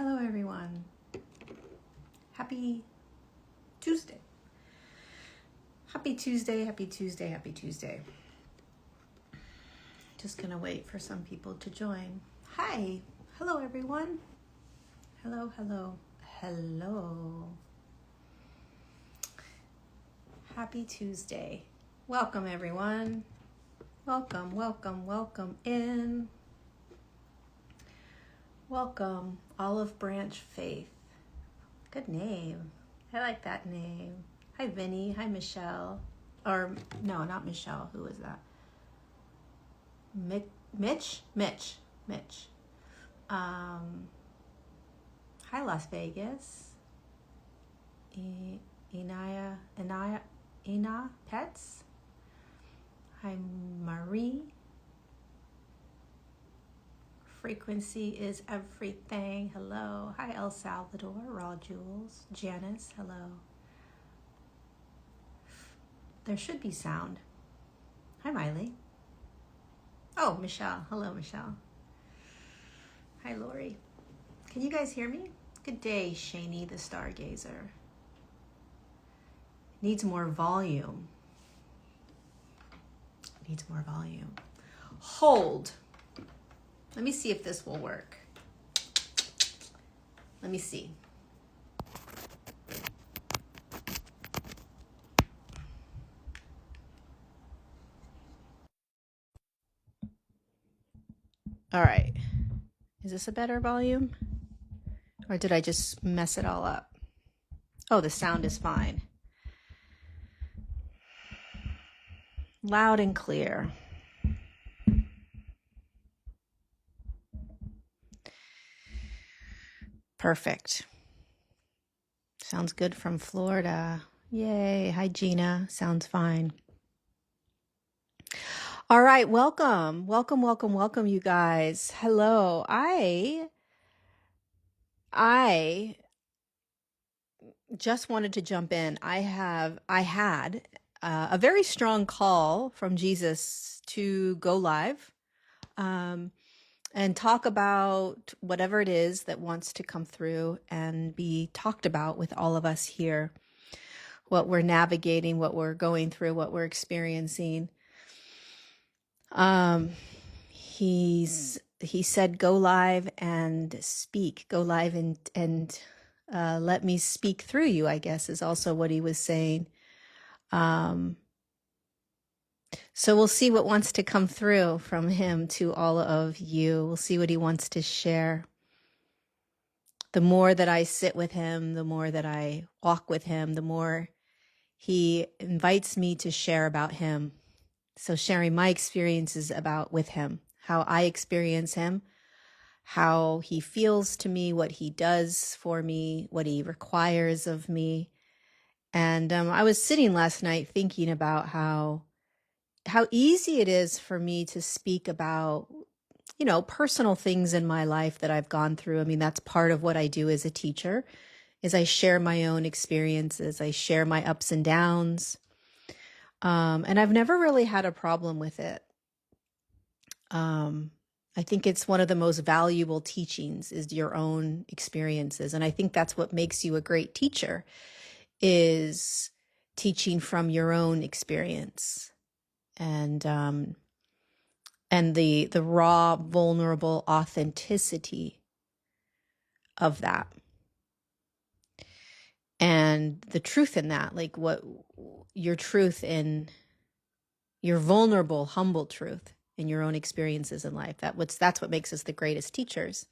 Hello everyone. Happy Tuesday. Happy Tuesday, happy Tuesday, happy Tuesday. Just gonna wait for some people to join. Hi. Hello everyone. Hello, hello, hello. Happy Tuesday. Welcome everyone. Welcome, welcome, welcome in. Welcome, Olive Branch Faith. Good name. I like that name. Hi, Vinny. Hi, Michelle. Or, no, not Michelle. Who is that? Mitch? Mitch. Hi, Las Vegas. Ina Pets. Hi, Marie. Frequency is everything. Hello. Hi, El Salvador. Raw Jules. Janice. Hello. There should be sound. Hi, Miley. Oh, Michelle. Hello, Michelle. Hi, Lori. Can you guys hear me? Good day, Shani the Stargazer. Needs more volume. Needs more volume. Hold. Let me see if this will work. Let me see. All right. Is this a better volume? Or did I just mess it all up? Oh, the sound is fine. Loud and clear. Perfect. Sounds good from Florida. Yay. Hi, Gina. Sounds fine. All right. Welcome, you guys. Hello. I just wanted to jump in. I had a very strong call from Jesus to go live and talk about whatever it is that wants to come through and be talked about with all of us here, what we're navigating, what we're going through, what we're experiencing. He said, go live and speak, go live and let me speak through you, I guess is also what he was saying. So we'll see what wants to come through from him to all of you. We'll see what he wants to share. The more that I sit with him, the more that I walk with him, the more he invites me to share about him. So sharing my experiences with him, how I experience him, how he feels to me, what he does for me, what he requires of me. And I was sitting last night thinking about how easy it is for me to speak about, personal things in my life that I've gone through. I mean, that's part of what I do as a teacher, is I share my own experiences. I share my ups and downs. And I've never really had a problem with it. I think it's one of the most valuable teachings is your own experiences. And I think that's what makes you a great teacher, is teaching from your own experience and the raw, vulnerable authenticity of that. And the truth in that, like what your truth in your vulnerable, humble truth in your own experiences in life. That's what makes us the greatest teachers.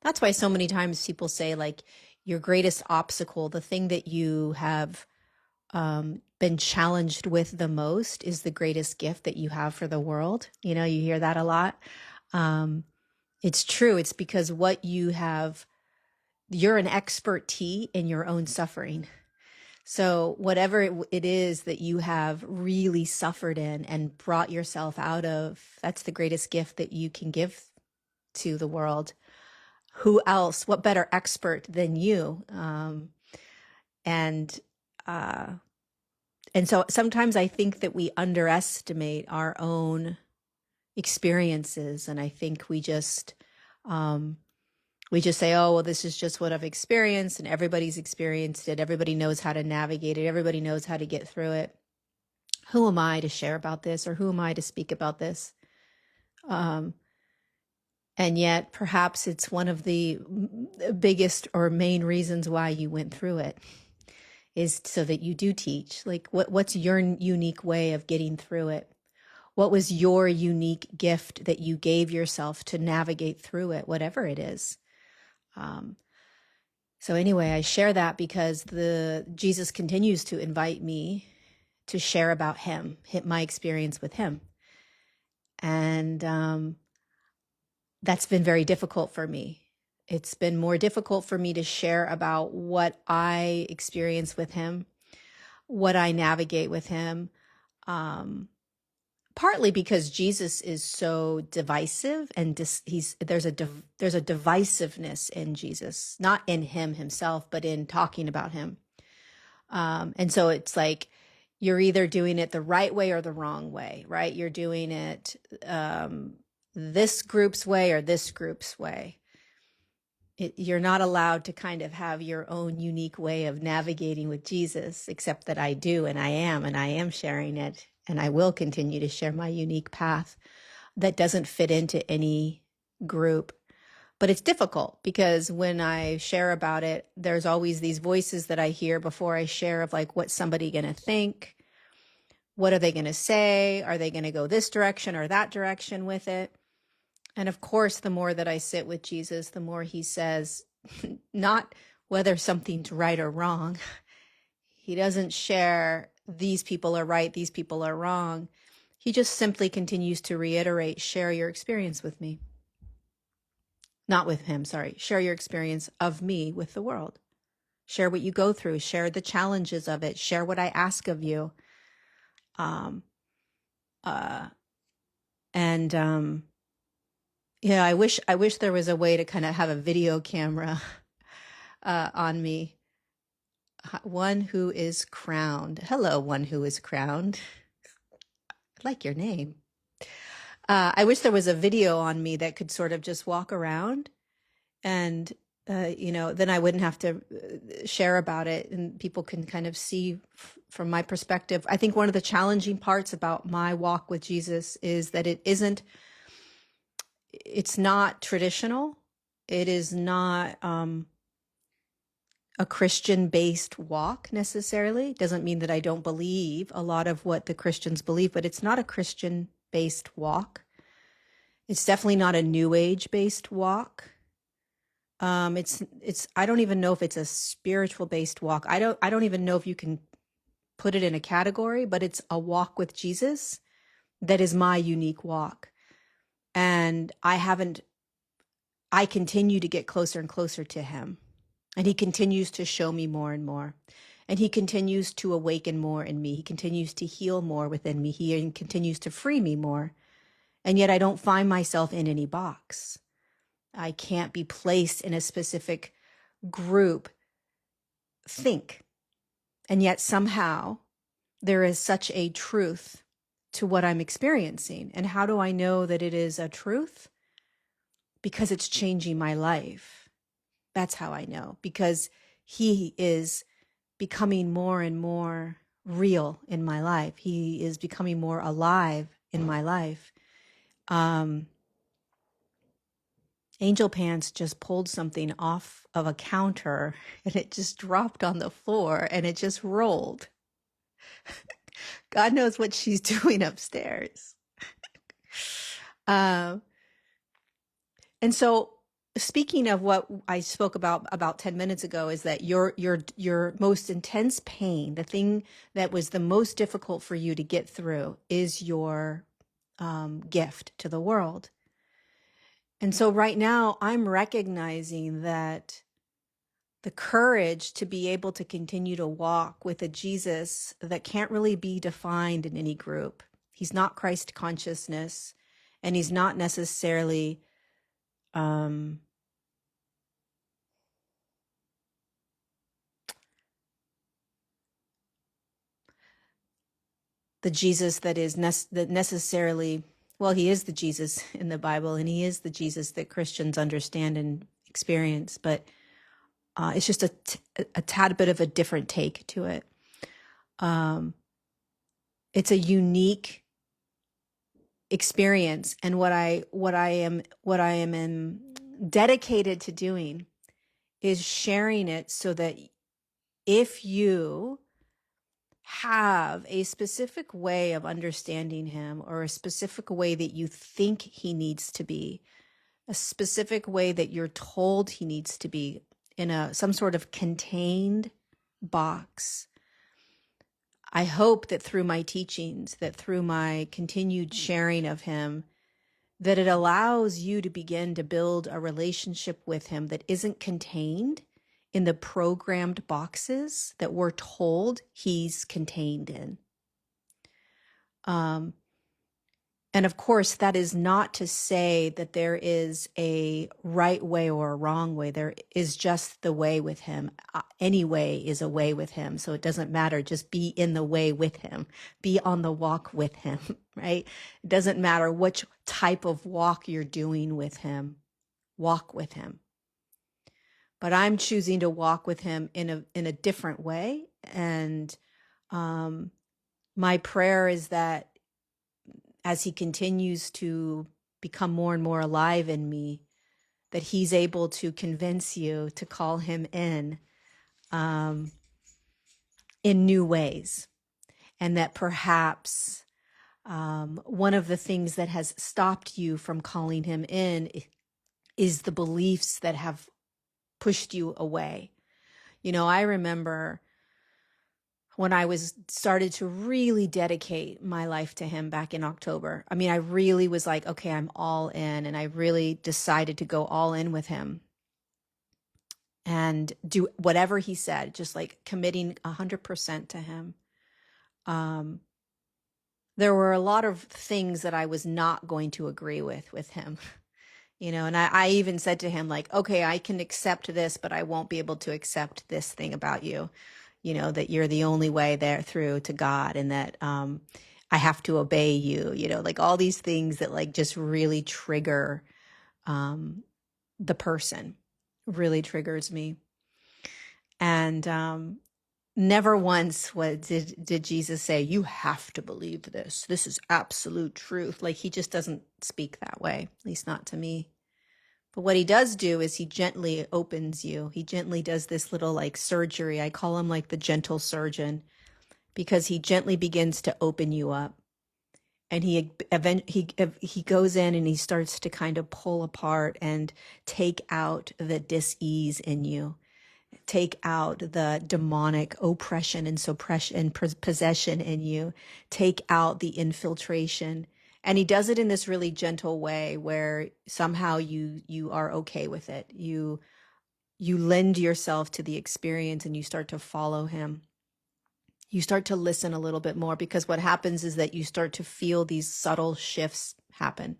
That's why so many times people say, like, your greatest obstacle, the thing that you have been challenged with the most, is the greatest gift that you have for the world. You hear that a lot. It's true. It's because you're an expertise in your own suffering. So whatever it is that you have really suffered in and brought yourself out of, that's the greatest gift that you can give to the world. Who else? What better expert than you? And so sometimes I think that we underestimate our own experiences, and I think we just We just say, oh, well, this is just what I've experienced, and everybody's experienced it. Everybody knows how to navigate it. Everybody knows how to get through it. Who am I to share about this, or who am I to speak about this? And yet perhaps it's one of the biggest or main reasons why you went through it, is so that you do teach. Like, what's your unique way of getting through it? What was your unique gift that you gave yourself to navigate through it, whatever it is? So anyway, I share that because Jesus continues to invite me to share about him, my experience with him. And that's been very difficult for me. It's been more difficult for me to share about what I experience with him, what I navigate with him, partly because Jesus is so divisive, and there's a divisiveness in Jesus, not in him himself, but in talking about him. And so it's like you're either doing it the right way or the wrong way, right? You're doing it this group's way or this group's way. You're not allowed to kind of have your own unique way of navigating with Jesus, except that I do, and I am sharing it, and I will continue to share my unique path that doesn't fit into any group. But it's difficult because when I share about it, there's always these voices that I hear before I share of like, what's somebody going to think? What are they going to say? Are they going to go this direction or that direction with it? And of course, the more that I sit with Jesus, the more he says, not whether something's right or wrong. He doesn't share these people are right, these people are wrong. He just simply continues to reiterate, share your experience with me. Not with him, sorry. Share your experience of me with the world. Share what you go through. Share the challenges of it. Share what I ask of you. Yeah, I wish there was a way to kind of have a video camera on me. One who is crowned. Hello, one who is crowned. I like your name. I wish there was a video on me that could sort of just walk around, and then I wouldn't have to share about it, and people can kind of see from my perspective. I think one of the challenging parts about my walk with Jesus is that it's not traditional. It is not a Christian-based walk necessarily. Doesn't mean that I don't believe a lot of what the Christians believe, but it's not a Christian-based walk. It's definitely not a New Age-based walk. It's I don't even know if it's a spiritual-based walk. I don't even know if you can put it in a category, but it's a walk with Jesus that is my unique walk. And I continue to get closer and closer to him. And he continues to show me more and more. And he continues to awaken more in me. He continues to heal more within me. He continues to free me more. And yet I don't find myself in any box. I can't be placed in a specific group think. And yet somehow there is such a truth to what I'm experiencing. And how do I know that it is a truth? Because it's changing my life. That's how I know. Because he is becoming more and more real in my life. He is becoming more alive in my life. Angel Pants just pulled something off of a counter and it just dropped on the floor and it just rolled. God knows what she's doing upstairs. And so speaking of what I spoke about 10 minutes ago, is that your most intense pain, the thing that was the most difficult for you to get through, is your gift to the world. And so right now I'm recognizing that the courage to be able to continue to walk with a Jesus that can't really be defined in any group. He's not Christ consciousness, and he's not necessarily the Jesus that is that necessarily, well, he is the Jesus in the Bible, and he is the Jesus that Christians understand and experience, but it's just a tad bit of a different take to it. It's a unique experience, and what I am dedicated to doing is sharing it so that if you have a specific way of understanding him, or a specific way that you think he needs to be, a specific way that you're told he needs to be in some sort of contained box, I hope that through my teachings, that through my continued sharing of him, that it allows you to begin to build a relationship with him that isn't contained in the programmed boxes that we're told he's contained in. And of course, that is not to say that there is a right way or a wrong way. There is just the way with him. Any way is a way with him. So it doesn't matter. Just be in the way with him. Be on the walk with him, right? It doesn't matter which type of walk you're doing with him. Walk with him. But I'm choosing to walk with him in a different way. And my prayer is that as he continues to become more and more alive in me, that he's able to convince you to call him in new ways. And that perhaps one of the things that has stopped you from calling him in is the beliefs that have pushed you away. You know, I remember when I started to really dedicate my life to him back in October. I mean, I really was like, okay, I'm all in. And I really decided to go all in with him and do whatever he said, just like committing 100% to him. There were a lot of things that I was not going to agree with him, you know, and I even said to him, like, okay, I can accept this, but I won't be able to accept this thing about you. You know, that you're the only way there through to God, and that I have to obey you, you know, like all these things that like just really trigger the person, really triggers me. And never once did Jesus say, you have to believe this. This is absolute truth. Like he just doesn't speak that way, at least not to me. But what he does do is he gently opens you. He gently does this little like surgery. I call him like the gentle surgeon, because he gently begins to open you up. And he goes in and he starts to kind of pull apart and take out the dis-ease in you. Take out the demonic oppression and suppression and possession in you. Take out the infiltration. And he does it in this really gentle way where somehow you are okay with it. You lend yourself to the experience and you start to follow him. You start to listen a little bit more, because what happens is that you start to feel these subtle shifts happen.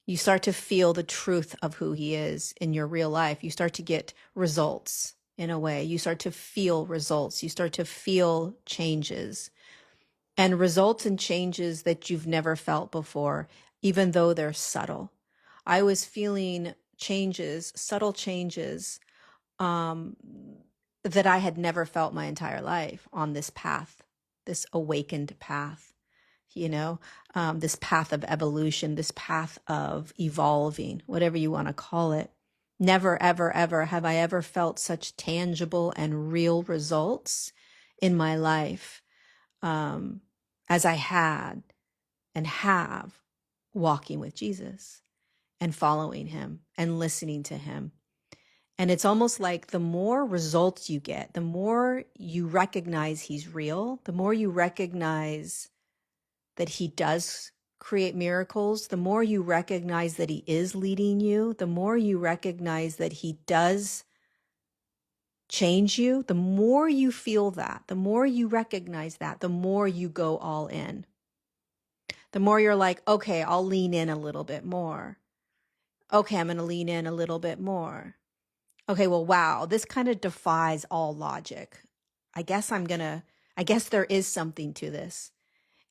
You start to feel the truth of who he is in your real life. You start to get results in a way. You start to feel results. You start to feel changes. And results and changes that you've never felt before, even though they're subtle. I was feeling changes, subtle changes, that I had never felt my entire life on this path, this awakened path, you know, this path of evolution, this path of evolving, whatever you want to call it. Never, ever, ever have I ever felt such tangible and real results in my life as I had and have walking with Jesus and following him and listening to him. And it's almost like the more results you get, the more you recognize he's real, the more you recognize that he does create miracles, the more you recognize that he is leading you, the more you recognize that he does change you, the more you feel that, the more you recognize that, the more you go all in. The more you're like, okay, I'll lean in a little bit more. Okay, I'm going to lean in a little bit more. Okay, well, wow, this kind of defies all logic. I guess there is something to this.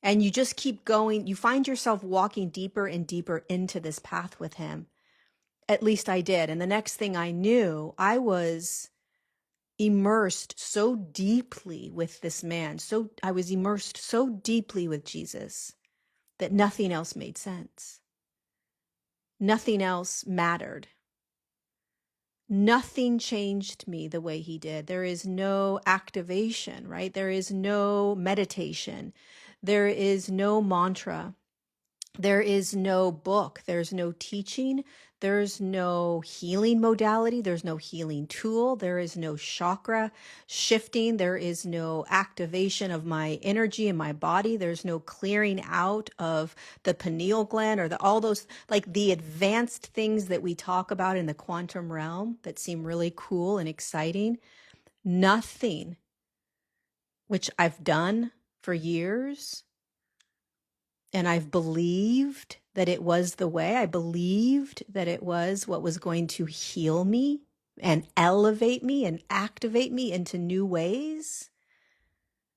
And you just keep going. You find yourself walking deeper and deeper into this path with him. At least I did. And the next thing I knew, I was immersed so deeply with this man. So I was immersed so deeply with Jesus that nothing else made sense. Nothing else mattered. Nothing changed me the way he did. There is no activation, right? There is no meditation. There is no mantra. There is no book. There's no teaching. There's no healing modality. There's no healing tool. There is no chakra shifting. There is no activation of my energy in my body. There's no clearing out of the pineal gland or all those, like the advanced things that we talk about in the quantum realm that seem really cool and exciting. Nothing, which I've done for years. And I've believed that it was the way. I believed that it was what was going to heal me and elevate me and activate me into new ways.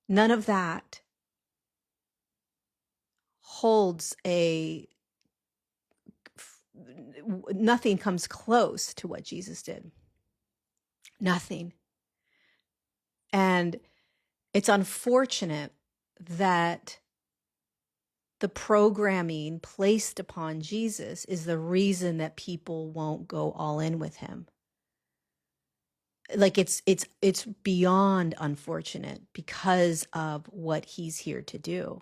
None of that holds nothing comes close to what Jesus did. Nothing. And it's unfortunate that the programming placed upon Jesus is the reason that people won't go all in with him. Like it's beyond unfortunate because of what he's here to do.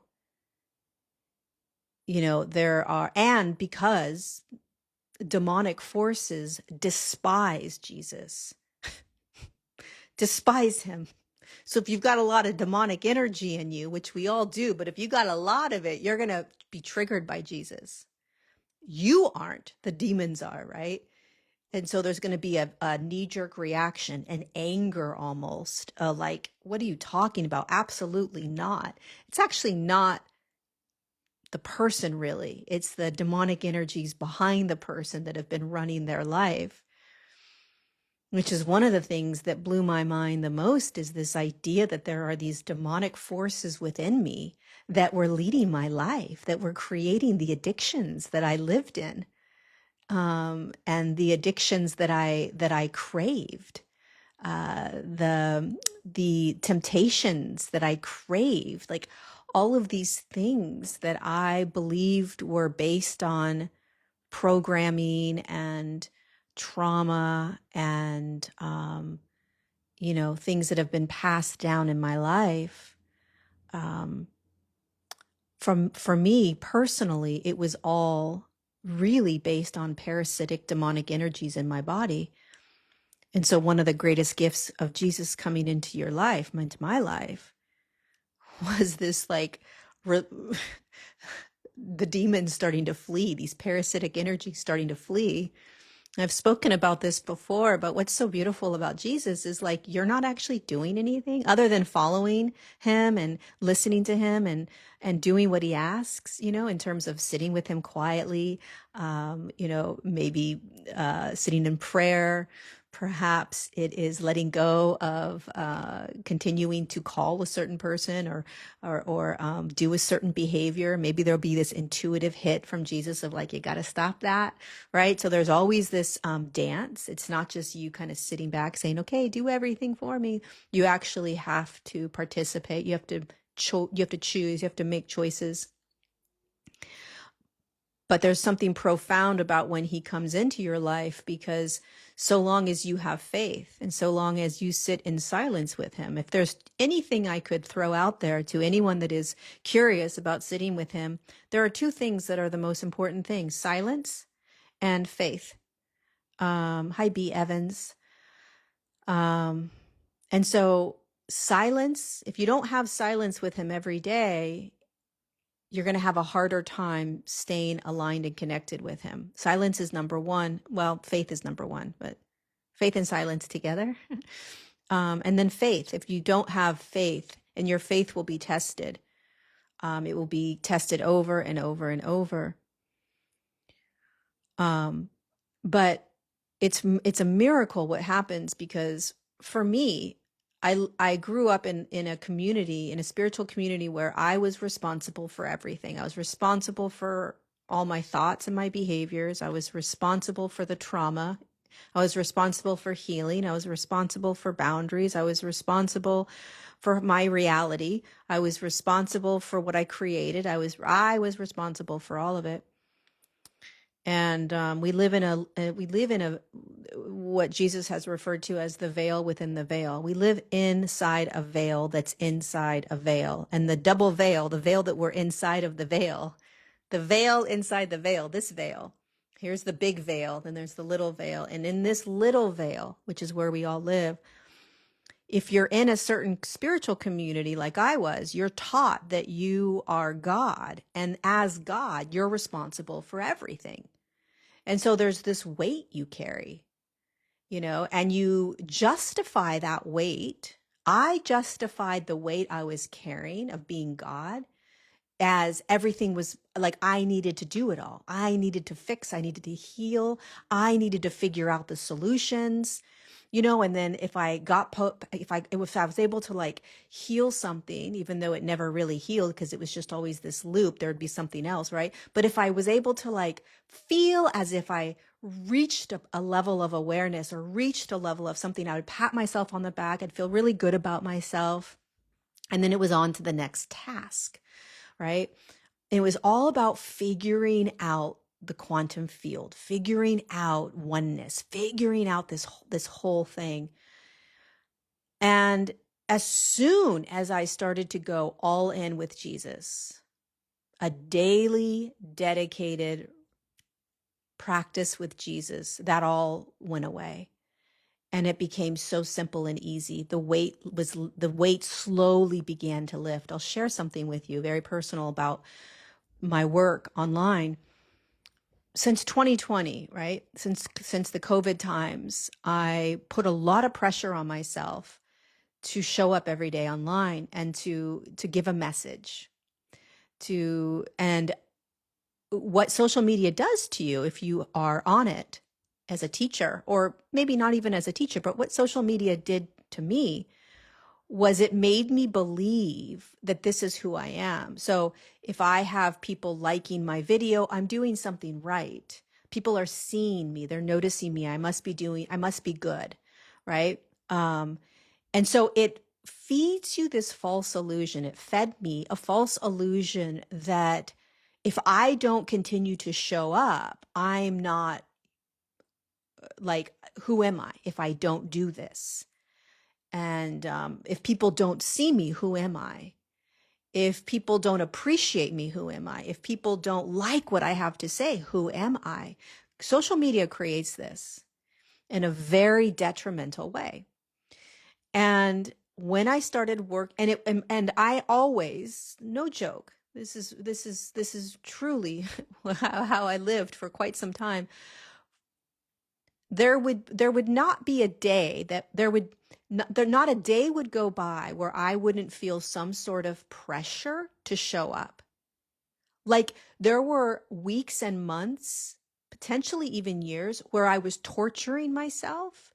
You know, and because demonic forces despise Jesus, despise him. So if you've got a lot of demonic energy in you, which we all do, but if you got a lot of it, you're going to be triggered by Jesus. You aren't, the demons are, right? And so there's going to be a knee-jerk reaction, an anger almost, like, what are you talking about? Absolutely not. It's actually not the person really. It's the demonic energies behind the person that have been running their life, which is one of the things that blew my mind the most, is this idea that there are these demonic forces within me that were leading my life, that were creating the addictions that I lived in. And the addictions that I craved, the temptations that I craved, like all of these things that I believed were based on programming and trauma and, things that have been passed down in my life. For me personally, it was all really based on parasitic demonic energies in my body. And so one of the greatest gifts of Jesus coming into your life, into my life, was this like the demons starting to flee, these parasitic energies starting to flee. I've spoken about this before, but what's so beautiful about Jesus is like, you're not actually doing anything other than following him and listening to him and doing what he asks, in terms of sitting with him quietly, maybe sitting in prayer. Perhaps it is letting go of continuing to call a certain person or do a certain behavior. Maybe there'll be this intuitive hit from Jesus of like, you got to stop that, right? So there's always this dance. It's not just you kind of sitting back saying, okay, do everything for me. You actually have to participate. You have to choose. You have to make choices. But there's something profound about when he comes into your life, because so long as you have faith and so long as you sit in silence with him, if there's anything I could throw out there to anyone that is curious about sitting with him, there are two things that are the most important things: silence and faith. Hi, B. Evans. And so silence, if you don't have silence with him every day, you're going to have a harder time staying aligned and connected with him. Silence is number one. Well, faith is number one, but faith and silence together. And then faith. If you don't have faith, and your faith will be tested, it will be tested over and over and over. But it's a miracle what happens, because for me, I grew up in a community, in a spiritual community, where I was responsible for everything. I was responsible for all my thoughts and my behaviors. I was responsible for the trauma. I was responsible for healing. I was responsible for boundaries. I was responsible for my reality. I was responsible for what I created. I was responsible for all of it. And we live in a what Jesus has referred to as the veil within the veil. We live inside a veil that's inside a veil, and the double veil, the veil that we're inside of the veil inside the veil, this veil. Here's the big veil, then there's the little veil, and in this little veil, which is where we all live, if you're in a certain spiritual community like I was, you're taught that you are God, and as God, you're responsible for everything. And so there's this weight you carry, and you justify that weight. I justified the weight I was carrying of being God as everything was like I needed to do it all. I needed to fix, I needed to heal, I needed to figure out the solutions. And then if I was able to like heal something, even though it never really healed because it was just always this loop, there'd be something else, right? But if I was able to like feel as if I reached a level of awareness or reached a level of something, I would pat myself on the back. I'd feel really good about myself. And then it was on to the next task, right? It was all about figuring out the quantum field, figuring out oneness, figuring out this whole thing. And as soon as I started to go all in with Jesus, a daily dedicated practice with Jesus, that all went away. And it became so simple and easy. The weight slowly began to lift. I'll share something with you, very personal, about my work online. Since 2020, right? Since the COVID times, I put a lot of pressure on myself to show up every day online and to give a message. And what social media does to you if you are on it as a teacher, or maybe not even as a teacher, but what social media did to me was it made me believe that this is who I am. So if I have people liking my video, I'm doing something right. People are seeing me, they're noticing me. I must be good, right? And so it feeds you this false illusion. It fed me a false illusion that if I don't continue to show up, I'm not like, who am I if I don't do this? And if people don't see me, who am I? If people don't appreciate me, who am I? If people don't like what I have to say, who am I? Social media creates this in a very detrimental way. And when I started work, and I always, no joke, this is truly how I lived for quite some time. There would not be a day that not a day would go by where I wouldn't feel some sort of pressure to show up. Like there were weeks and months, potentially even years, where I was torturing myself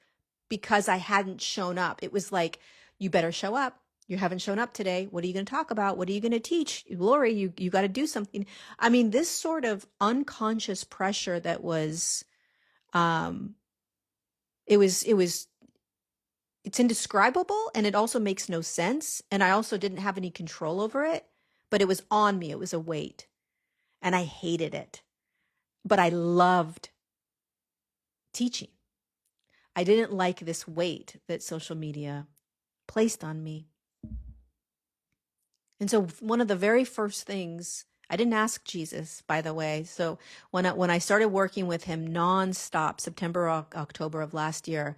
because I hadn't shown up. It was like, you better show up. You haven't shown up today. What are you going to talk about? What are you going to teach? Lori, you got to do something. I mean, this sort of unconscious pressure that was, it's indescribable, and it also makes no sense. And I also didn't have any control over it, but it was on me. It was a weight, and I hated it, but I loved teaching. I didn't like this weight that social media placed on me. And so one of the very first things, I didn't ask Jesus, by the way. So when I started working with him nonstop, September, October of last year,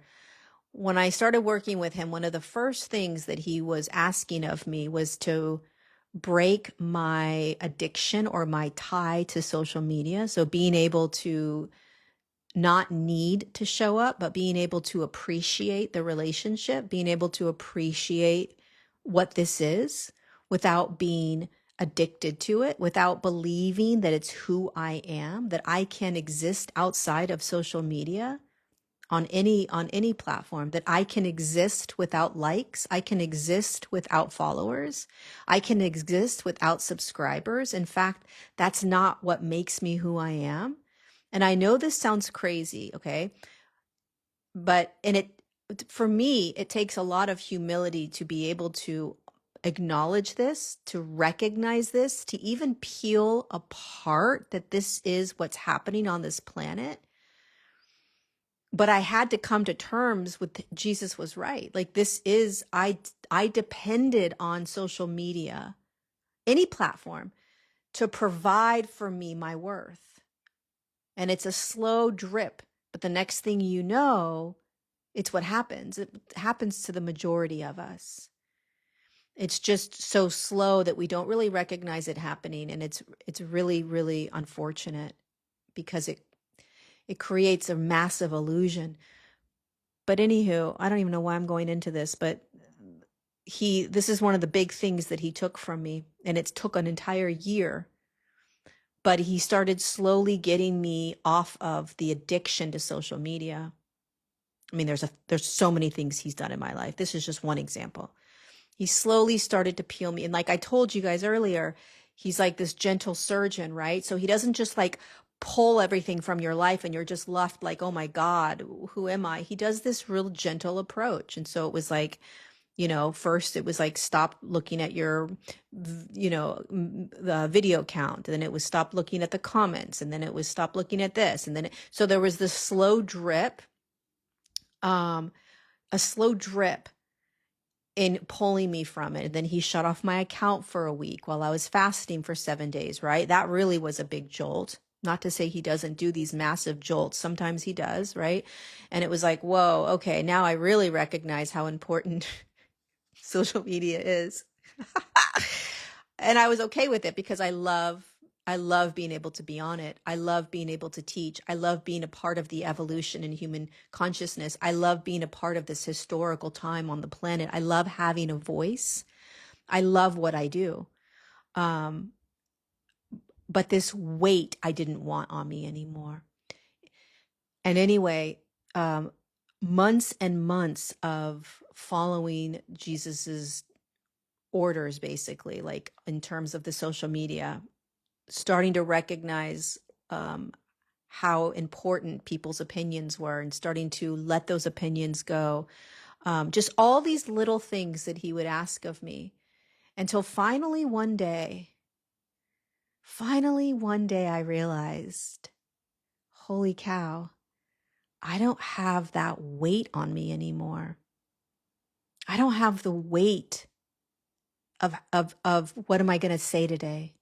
when I started working with him, one of the first things that he was asking of me was to break my addiction or my tie to social media. So being able to not need to show up, but being able to appreciate the relationship, being able to appreciate what this is without being addicted to it, without believing that it's who I am, that I can exist outside of social media. on any platform, that I can exist without likes, I can exist without followers, I can exist without subscribers. In fact, that's not what makes me who I am. And I know this sounds crazy, okay? But and it for me, it takes a lot of humility to be able to acknowledge this, to recognize this, to even peel apart that this is what's happening on this planet. But I had to come to terms with Jesus was right. Like this is I depended on social media, any platform, to provide for me my worth. And it's a slow drip, but the next thing you know, it's what happens. It happens to the majority of us. It's just so slow that we don't really recognize it happening, and it's really, really unfortunate because it creates a massive illusion. But anywho, I don't even know why I'm going into this, but this is one of the big things that he took from me, and it took an entire year. But he started slowly getting me off of the addiction to social media. I mean, there's so many things he's done in my life. This is just one example. He slowly started to peel me. And like I told you guys earlier, he's like this gentle surgeon, right? So he doesn't just like pull everything from your life and you're just left like, oh my God, who am I? He does this real gentle approach. And so it was like, first it was like, stop looking at your, the video count. And then it was stop looking at the comments. And then it was stop looking at this. And then, so there was this slow drip, a slow drip in pulling me from it. And then he shut off my account for a week while I was fasting for 7 days, right? That really was a big jolt. Not to say he doesn't do these massive jolts. Sometimes he does, right? And it was like, whoa, okay, now I really recognize how important social media is. And I was okay with it because I love being able to be on it. I love being able to teach. I love being a part of the evolution in human consciousness. I love being a part of this historical time on the planet. I love having a voice. I love what I do. But this weight I didn't want on me anymore. And anyway, months and months of following Jesus's orders, basically, like in terms of the social media, starting to recognize how important people's opinions were and starting to let those opinions go. Just all these little things that he would ask of me until finally one day I realized, holy cow, I don't have that weight on me anymore. I don't have the weight of what am I going to say today?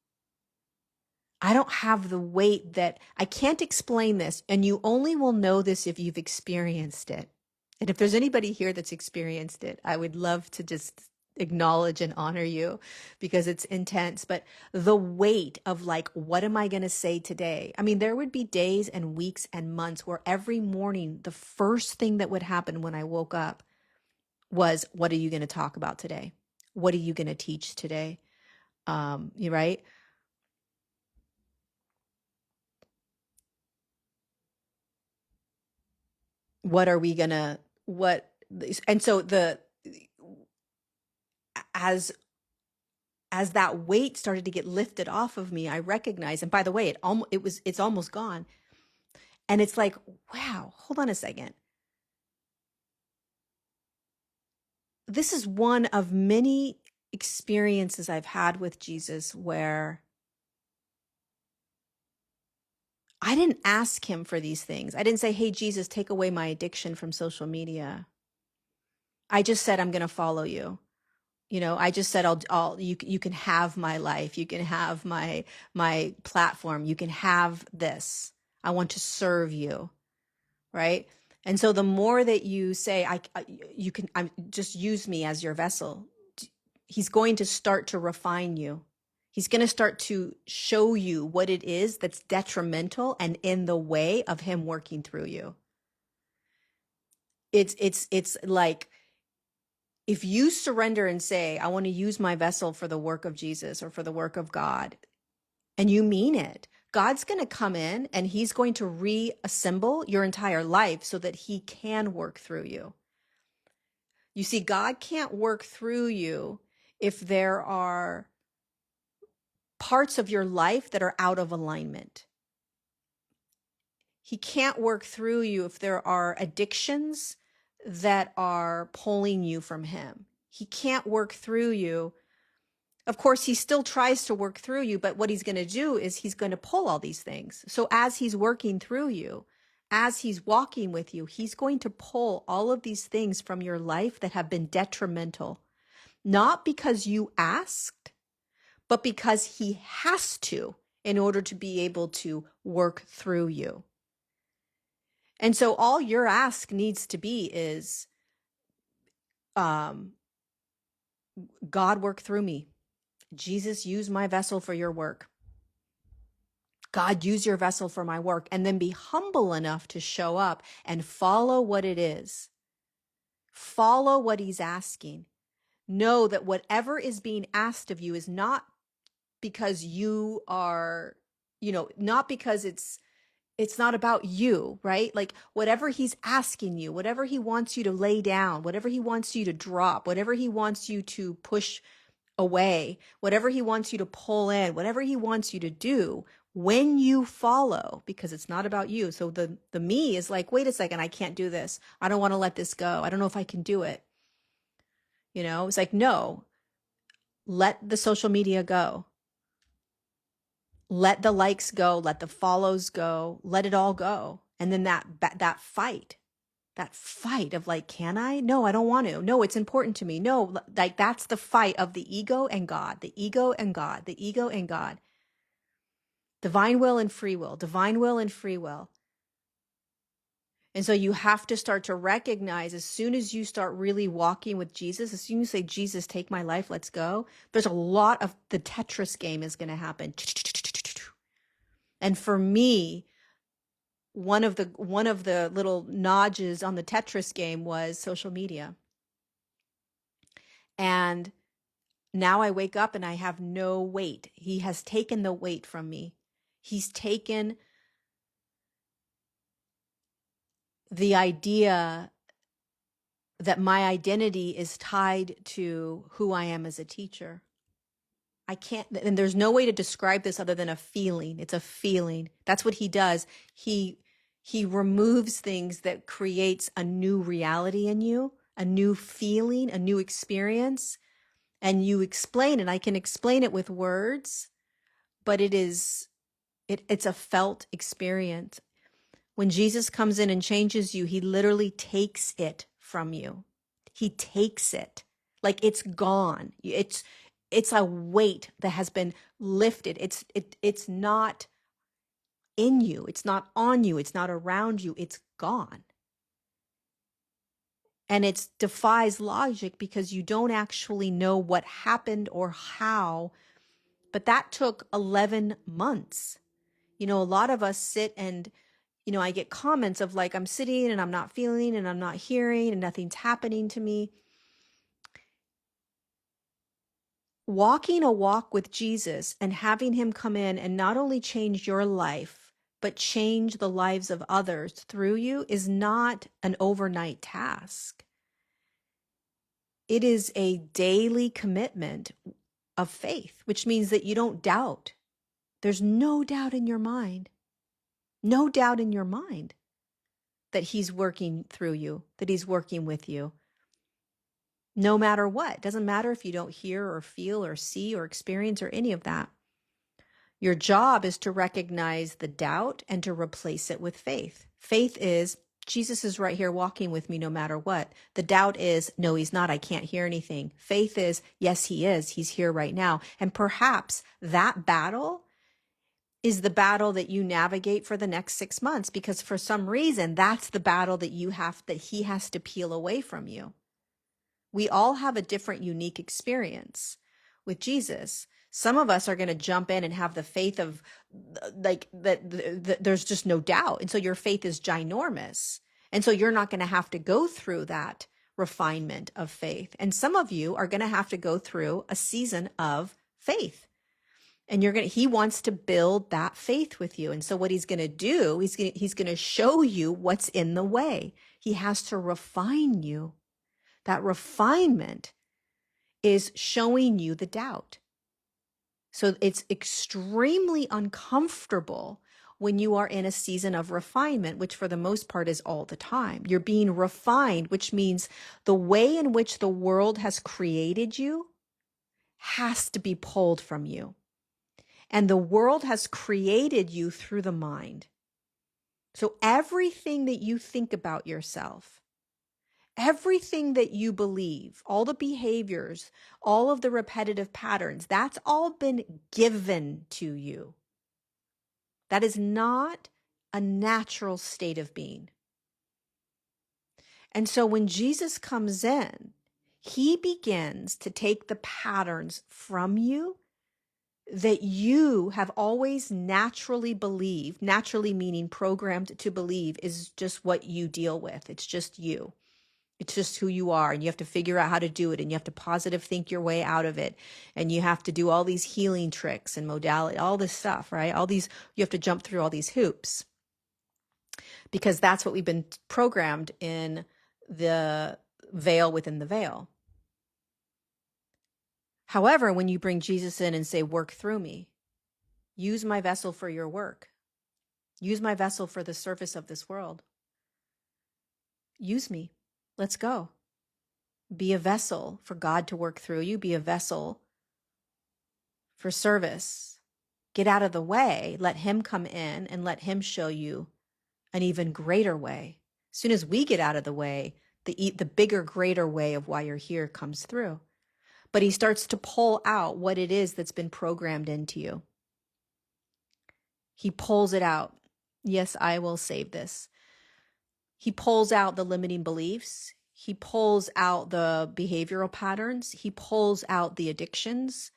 I don't have the weight that I can't explain this. And you only will know this if you've experienced it. And if there's anybody here that's experienced it, I would love to just acknowledge and honor you because it's intense. But the weight of like, what am I going to say today? I mean, there would be days and weeks and months where every morning, the first thing that would happen when I woke up was, what are you going to talk about today? What are you going to teach today? You're right. What are we gonna what and so the as that weight started to get lifted off of me, I recognized, and by the way, it's almost gone. And it's like, wow, hold on a second. This is one of many experiences I've had with Jesus where I didn't ask him for these things. I didn't say, hey, Jesus, take away my addiction from social media. I just said, I'm going to follow you. I just said, you can have my life. You can have my platform. You can have this. I want to serve you. Right. And so the more that you say, I'm just use me as your vessel, he's going to start to refine you. He's going to start to show you what it is that's detrimental and in the way of him working through you. It's like, if you surrender and say, I want to use my vessel for the work of Jesus or for the work of God, and you mean it, God's going to come in and he's going to reassemble your entire life so that he can work through you. You see, God can't work through you if there are parts of your life that are out of alignment. He can't work through you if there are addictions that are pulling you from him. He can't work through you. Of course, he still tries to work through you, but what he's going to do is he's going to pull all these things. So as he's working through you, as he's walking with you, he's going to pull all of these things from your life that have been detrimental, not because you asked, but because he has to in order to be able to work through you. And so all your ask needs to be is, God, work through me. Jesus, use my vessel for your work. God, use your vessel for my work. And then be humble enough to show up and follow what it is. Follow what he's asking. Know that whatever is being asked of you is not because you are, not because it's not about you, right? Like whatever he's asking you, whatever he wants you to lay down, whatever he wants you to drop, whatever he wants you to push away, whatever he wants you to pull in, whatever he wants you to do, when you follow, because it's not about you. So the me is like, wait a second, I can't do this. I don't want to let this go. I don't know if I can do it. It's like, no, let the social media go. Let the likes go, let the follows go, let it all go. And then that fight of like, can I? No, I don't want to. No, it's important to me. No, like that's the fight of the ego and God, the ego and God, the ego and God. Divine will and free will, divine will and free will. And so you have to start to recognize as soon as you start really walking with Jesus, as soon as you say, Jesus, take my life, let's go, there's a lot of the Tetris game is going to happen. And for me, one of the little nodges on the Tetris game was social media. And now I wake up and I have no weight. He has taken the weight from me. He's taken the idea that my identity is tied to who I am as a teacher. I can't, and there's no way to describe this other than a feeling. It's a feeling. That's what he does. He removes things that creates a new reality in you, a new feeling, a new experience, and you explain it. I can explain it with words, but it's a felt experience. When Jesus comes in and changes you, he literally takes it from you. He takes it like it's gone. It's a weight that has been lifted. It's not in you. It's not on you. It's not around you. It's gone. And it defies logic because you don't actually know what happened or how. But that took 11 months. A lot of us sit and, I get comments of like, I'm sitting and I'm not feeling and I'm not hearing and nothing's happening to me. Walking a walk with Jesus and having him come in and not only change your life, but change the lives of others through you is not an overnight task. It is a daily commitment of faith, which means that you don't doubt. There's no doubt in your mind. No doubt in your mind that he's working through you, that he's working with you. No matter what. It doesn't matter if you don't hear or feel or see or experience or any of that. Your job is to recognize the doubt and to replace it with faith. Faith is, Jesus is right here walking with me no matter what. The doubt is, no, he's not. I can't hear anything. Faith is, yes, he is. He's here right now. And perhaps that battle is the battle that you navigate for the next 6 months, because for some reason, that's the battle that he has to peel away from you. We all have a different, unique experience with Jesus. Some of us are going to jump in and have the faith of like that there's just no doubt. And so your faith is ginormous. And so you're not going to have to go through that refinement of faith. And some of you are going to have to go through a season of faith. And he wants to build that faith with you. And so what he's going to do, he's going to show you what's in the way. He has to refine you. That refinement is showing you the doubt. So it's extremely uncomfortable when you are in a season of refinement, which for the most part is all the time. You're being refined, which means the way in which the world has created you has to be pulled from you. And the world has created you through the mind. So everything that you think about yourself, everything that you believe, all the behaviors, all of the repetitive patterns, that's all been given to you. That is not a natural state of being. And so when Jesus comes in, he begins to take the patterns from you that you have always naturally believed, naturally meaning programmed to believe, is just what you deal with. It's just you. It's just who you are, and you have to figure out how to do it, and you have to positive think your way out of it, and you have to do all these healing tricks and modality, all this stuff, right? You have to jump through all these hoops because that's what we've been programmed in the veil within the veil. However, when you bring Jesus in and say, work through me, use my vessel for your work, use my vessel for the service of this world, use me, let's go. Be a vessel for God to work through you. Be a vessel for service. Get out of the way. Let him come in and let him show you an even greater way. As soon as we get out of the way, the bigger, greater way of why you're here comes through. But he starts to pull out what it is that's been programmed into you. He pulls it out. Yes, I will save this. He pulls out the limiting beliefs. He pulls out the behavioral patterns. He pulls out the addictions.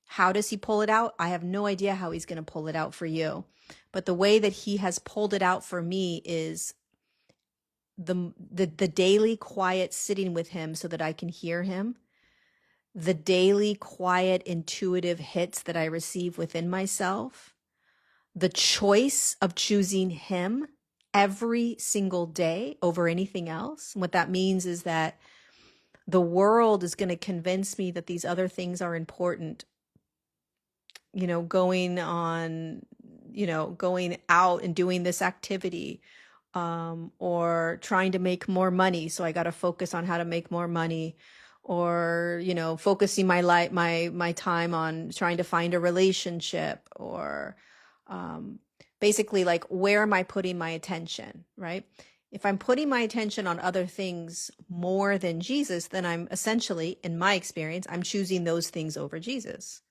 How does he pull it out? I have no idea how he's going to pull it out for you. But the way that he has pulled it out for me is the daily quiet sitting with him so that I can hear him. The daily quiet intuitive hits that I receive within myself. The choice of choosing him every single day over anything else. And what that means is that the world is going to convince me that these other things are important. Going out and doing this activity, or trying to make more money. So I got to focus on how to make more money, or, focusing my time on trying to find a relationship, or, basically, like, where am I putting my attention, right? If I'm putting my attention on other things more than Jesus, then I'm essentially, in my experience, I'm choosing those things over Jesus.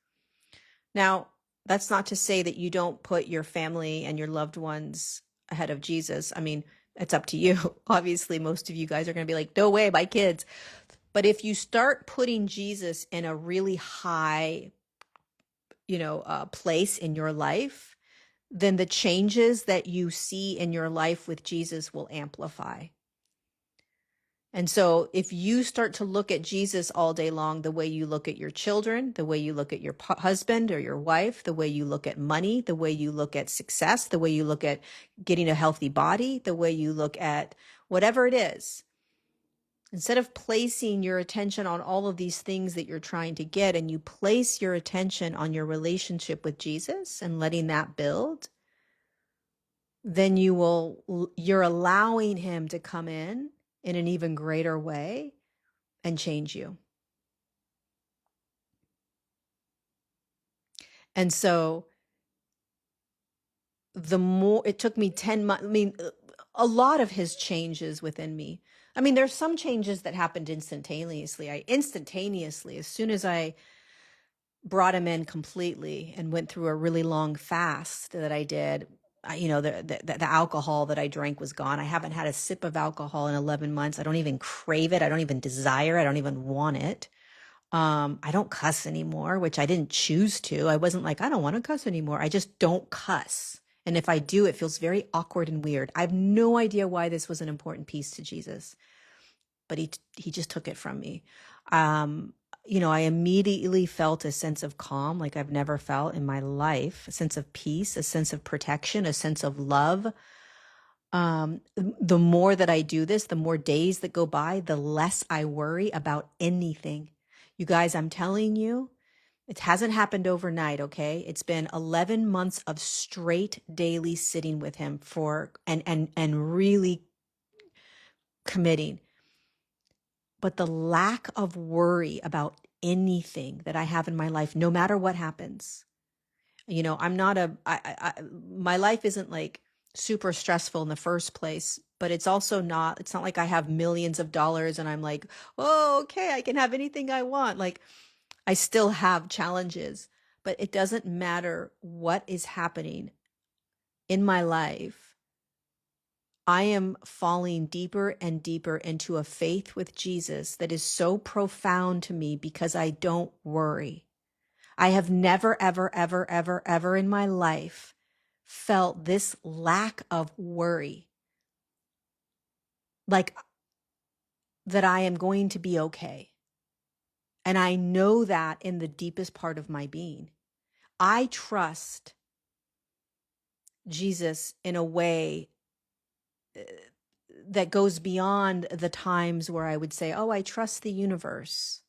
Now, that's not to say that you don't put your family and your loved ones ahead of Jesus. I mean, it's up to you. Obviously, most of you guys are going to be like, no way, my kids. But if you start putting Jesus in a really high, place in your life, then the changes that you see in your life with Jesus will amplify. And so if you start to look at Jesus all day long, the way you look at your children, the way you look at your husband or your wife, the way you look at money, the way you look at success, the way you look at getting a healthy body, the way you look at whatever it is, instead of placing your attention on all of these things that you're trying to get, and you place your attention on your relationship with Jesus and letting that build, then you're allowing him to come in an even greater way and change you. And so the more it took me 10 months, a lot of his changes within me. There's some changes that happened instantaneously. As soon as I brought him in completely and went through a really long fast that I did, the alcohol that I drank was gone. I haven't had a sip of alcohol in 11 months. I don't even crave it. I don't even desire it. I don't even want it. I don't cuss anymore, which I didn't choose to. I wasn't like, I don't want to cuss anymore. I just don't cuss. And if I do, it feels very awkward and weird. I have no idea why this was an important piece to Jesus, but he just took it from me. I immediately felt a sense of calm like I've never felt in my life, a sense of peace, a sense of protection, a sense of love. The more that I do this, the more days that go by, the less I worry about anything. You guys, I'm telling you, it hasn't happened overnight, okay? It's been 11 months of straight daily sitting with him and really committing. But the lack of worry about anything that I have in my life, no matter what happens, I'm not my life isn't like super stressful in the first place, but it's not like I have millions of dollars and I'm like, oh, okay, I can have anything I want. Like, I still have challenges, but it doesn't matter what is happening in my life. I am falling deeper and deeper into a faith with Jesus that is so profound to me because I don't worry. I have never, ever, ever, ever, ever in my life felt this lack of worry, like that I am going to be okay. And I know that in the deepest part of my being. I trust Jesus in a way that goes beyond the times where I would say, oh, I trust the universe.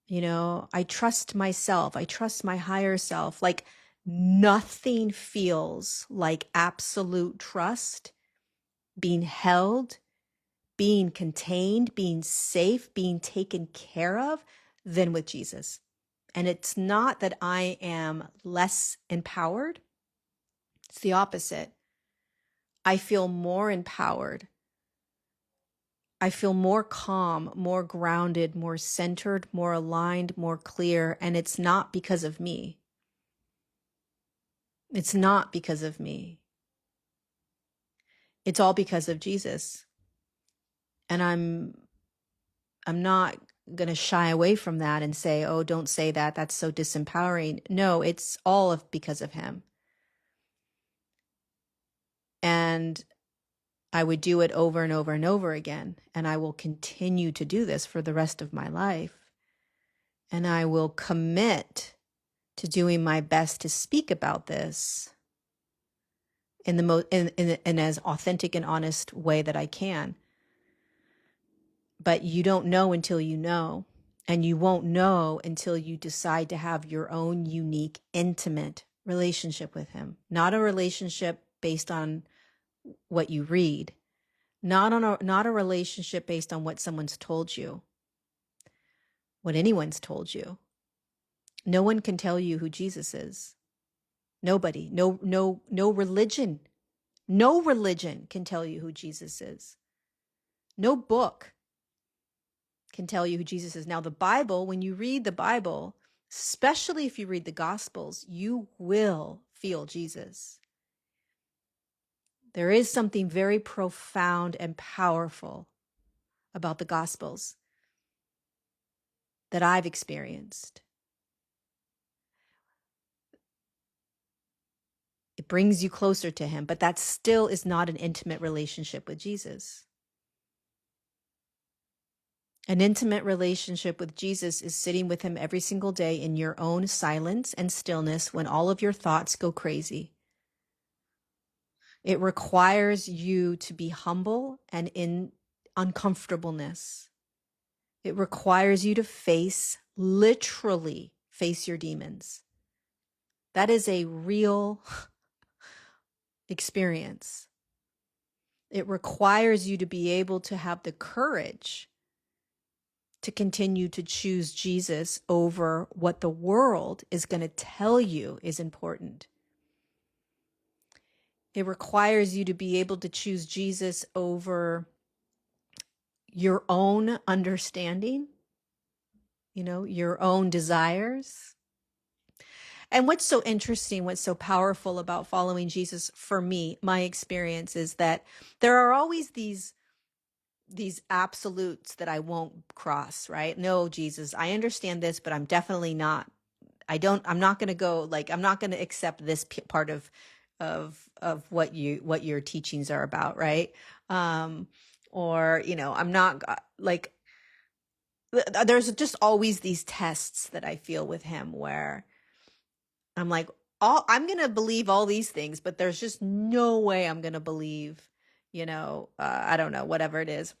I trust myself. I trust my higher self. Like, nothing feels like absolute trust, being held, being contained, being safe, being taken care of than with Jesus. And it's not that I am less empowered. It's the opposite. I feel more empowered. I feel more calm, more grounded, more centered, more aligned, more clear. And it's not because of me. It's not because of me. It's all because of Jesus. And I'm not going to shy away from that and say, oh, don't say that. That's so disempowering. No, it's all because of him. And I would do it over and over and over again. And I will continue to do this for the rest of my life. And I will commit to doing my best to speak about this in the in as authentic and honest way that I can. But you don't know until you know. And you won't know until you decide to have your own unique, intimate relationship with him. Not a relationship based on what you read. Not a relationship based on what someone's told you. What anyone's told you. No one can tell you who Jesus is. Nobody. No religion. No religion can tell you who Jesus is. No book can tell you who Jesus is. Now, the Bible, when you read the Bible, especially if you read the Gospels, you will feel Jesus. There is something very profound and powerful about the Gospels that I've experienced. It brings you closer to him, but that still is not an intimate relationship with Jesus. An intimate relationship with Jesus is sitting with him every single day in your own silence and stillness when all of your thoughts go crazy. It requires you to be humble and in uncomfortableness. It requires you to literally face your demons. That is a real experience. It requires you to be able to have the courage to continue to choose Jesus over what the world is going to tell you is important. It requires you to be able to choose Jesus over your own understanding, your own desires. And what's so interesting, what's so powerful about following Jesus for me, my experience is that there are always these absolutes that I won't cross, right? No, Jesus, I understand this, but I'm definitely not. I'm not going to go, like, I'm not going to accept this part of what your teachings are about, right? Or, I'm not like, there's just always these tests that I feel with him where I'm like, I'm going to believe all these things, but there's just no way I'm going to believe, I don't know, whatever it is.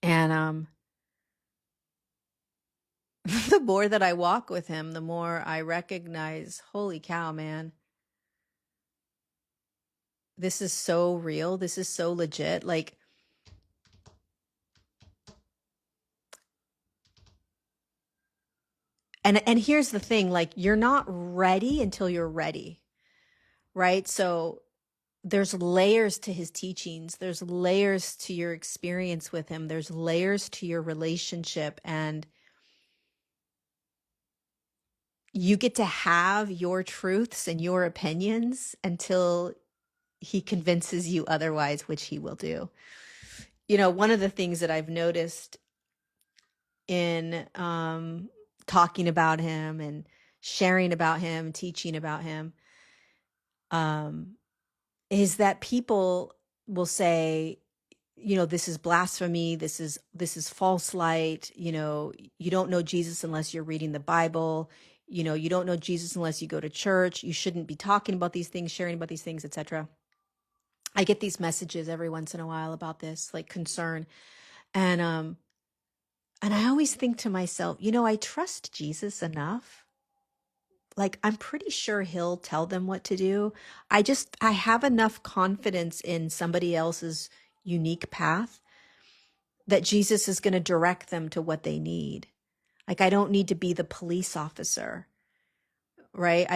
And the more that I walk with him, the more I recognize, holy cow, man, this is so real. This is so legit. Like, and here's the thing, like, you're not ready until you're ready, right? So there's layers to his teachings. There's layers to your experience with him. There's layers to your relationship, and you get to have your truths and your opinions until he convinces you otherwise, which he will do. One of the things that I've noticed in talking about him and sharing about him, teaching about him, is that people will say, this is blasphemy. This is false light. You don't know Jesus unless you're reading the Bible. You don't know Jesus unless you go to church. You shouldn't be talking about these things, sharing about these things, etc. I get these messages every once in a while about this, like, concern. And I always think to myself, I trust Jesus enough. Like, I'm pretty sure he'll tell them what to do. I have enough confidence in somebody else's unique path that Jesus is going to direct them to what they need. Like, I don't need to be the police officer, right?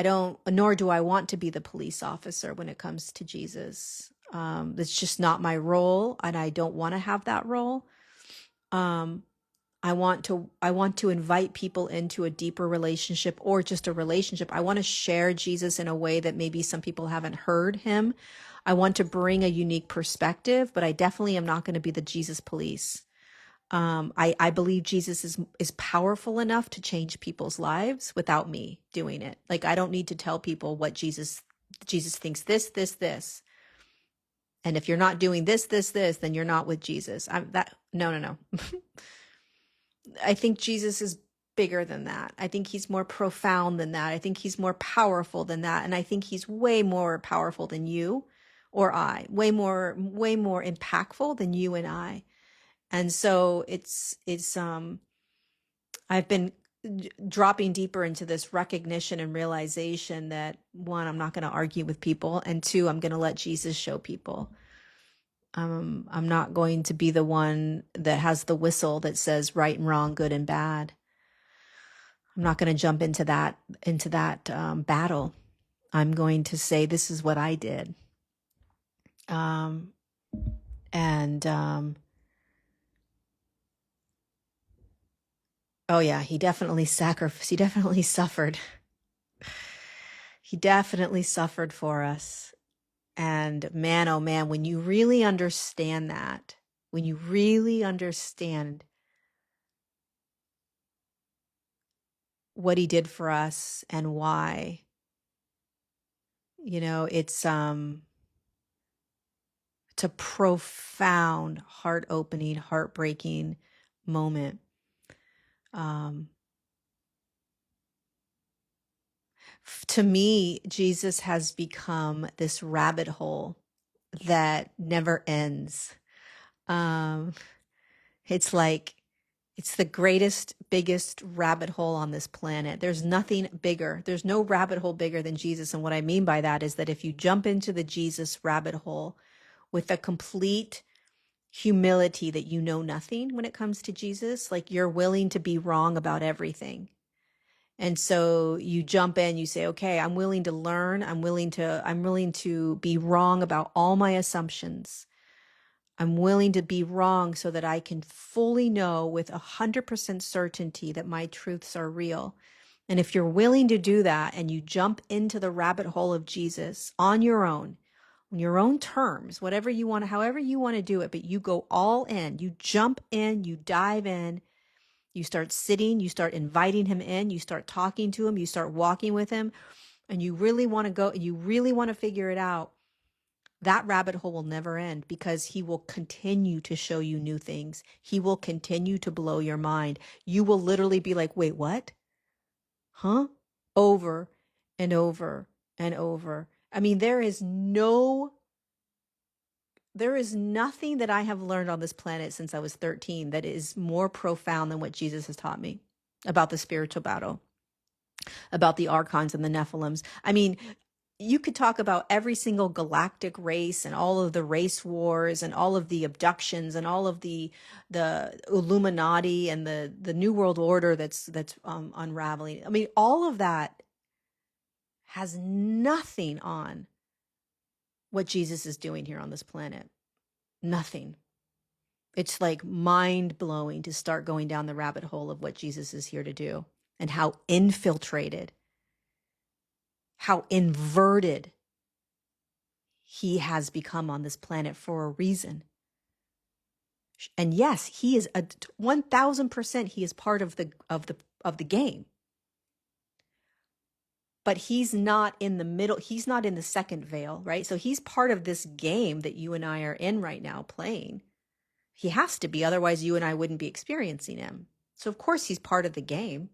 Nor do I want to be the police officer when it comes to Jesus. That's just not my role, and I don't want to have that role. I want to invite people into a deeper relationship, or just a relationship. I want to share Jesus in a way that maybe some people haven't heard him. I want to bring a unique perspective, but I definitely am not going to be the Jesus police. I believe Jesus is powerful enough to change people's lives without me doing it. Like, I don't need to tell people what Jesus thinks this. And if you're not doing this, then you're not with Jesus. No. I think Jesus is bigger than that. I think he's more profound than that. I think he's more powerful than that. And I think he's way more powerful than you or I, way more impactful than you and I. And so I've been dropping deeper into this recognition and realization that, one, I'm not going to argue with people, and two, I'm going to let Jesus show people. I'm not going to be the one that has the whistle that says right and wrong, good and bad. I'm not going to jump into that battle. I'm going to say, this is what I did. Oh yeah, he definitely sacrificed. He definitely suffered. He definitely suffered for us. And man, oh man, when you really understand that, when you really understand what he did for us and why, it's a profound, heart-opening, heartbreaking moment. To me, Jesus has become this rabbit hole that never ends. It's like, it's the greatest, biggest rabbit hole on this planet. There's nothing bigger. There's no rabbit hole bigger than Jesus. And what I mean by that is that if you jump into the Jesus rabbit hole with a complete humility that you know nothing when it comes to Jesus, like, you're willing to be wrong about everything. And so you jump in, you say, okay, I'm willing to learn. I'm willing to be wrong about all my assumptions. I'm willing to be wrong so that I can fully know with 100% certainty that my truths are real. And if you're willing to do that and you jump into the rabbit hole of Jesus on your own terms, however you want to do it, but you go all in, you jump in, you dive in, you start sitting, you start inviting him in, you start talking to him, you start walking with him, and you really want to figure it out, that rabbit hole will never end because he will continue to show you new things. He will continue to blow your mind. You will literally be like, wait, what? Huh? Over and over and over. I mean, there is nothing that I have learned on this planet since I was 13 that is more profound than what Jesus has taught me about the spiritual battle, about the archons and the Nephilims. I mean, you could talk about every single galactic race and all of the race wars and all of the abductions and all of the Illuminati and the New World Order that's unraveling. I mean, all of that has nothing on what Jesus is doing here on this planet. Nothing. It's like mind blowing to start going down the rabbit hole of what Jesus is here to do and how infiltrated, how inverted he has become on this planet for a reason. And yes, he is 1000%. He is part of the game. But he's not in the middle. He's not in the second veil, right? So he's part of this game that you and I are in right now playing. He has to be, otherwise you and I wouldn't be experiencing him. So of course he's part of the game.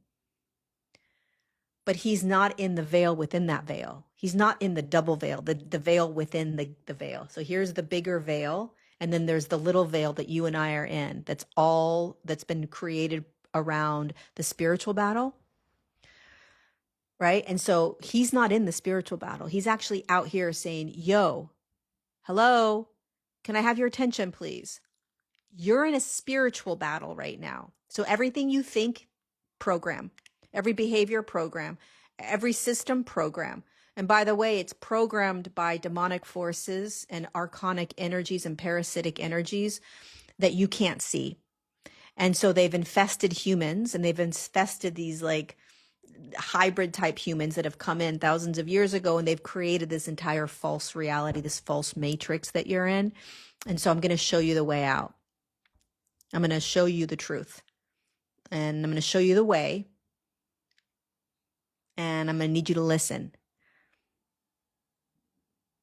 But he's not in the veil within that veil. He's not in the double veil, the veil within the veil. So here's the bigger veil, and then there's the little veil that you and I are in. That's been created around the spiritual battle. Right? And so he's not in the spiritual battle. He's actually out here saying, yo, hello, can I have your attention, please? You're in a spiritual battle right now. So everything you think, program. Every behavior, program. Every system, program. And by the way, it's programmed by demonic forces and archonic energies and parasitic energies that you can't see. And so they've infested humans, and they've infested these like hybrid type humans that have come in thousands of years ago, and they've created this entire false reality, this false matrix that you're in. And so I'm going to show you the way out. I'm going to show you the truth, and I'm going to show you the way, and I'm going to need you to listen.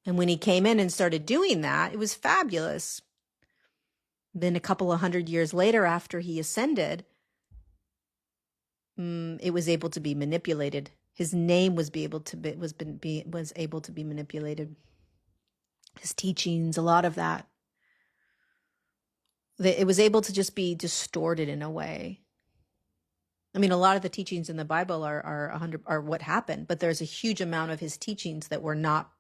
And when he came in and started doing that, it was fabulous. Then a couple of 100 years later, after he ascended, it was able to be manipulated. His name was able to be manipulated. His teachings, a lot of that. It was able to just be distorted in a way. I mean, a lot of the teachings in the Bible are what happened, but there's a huge amount of his teachings that were not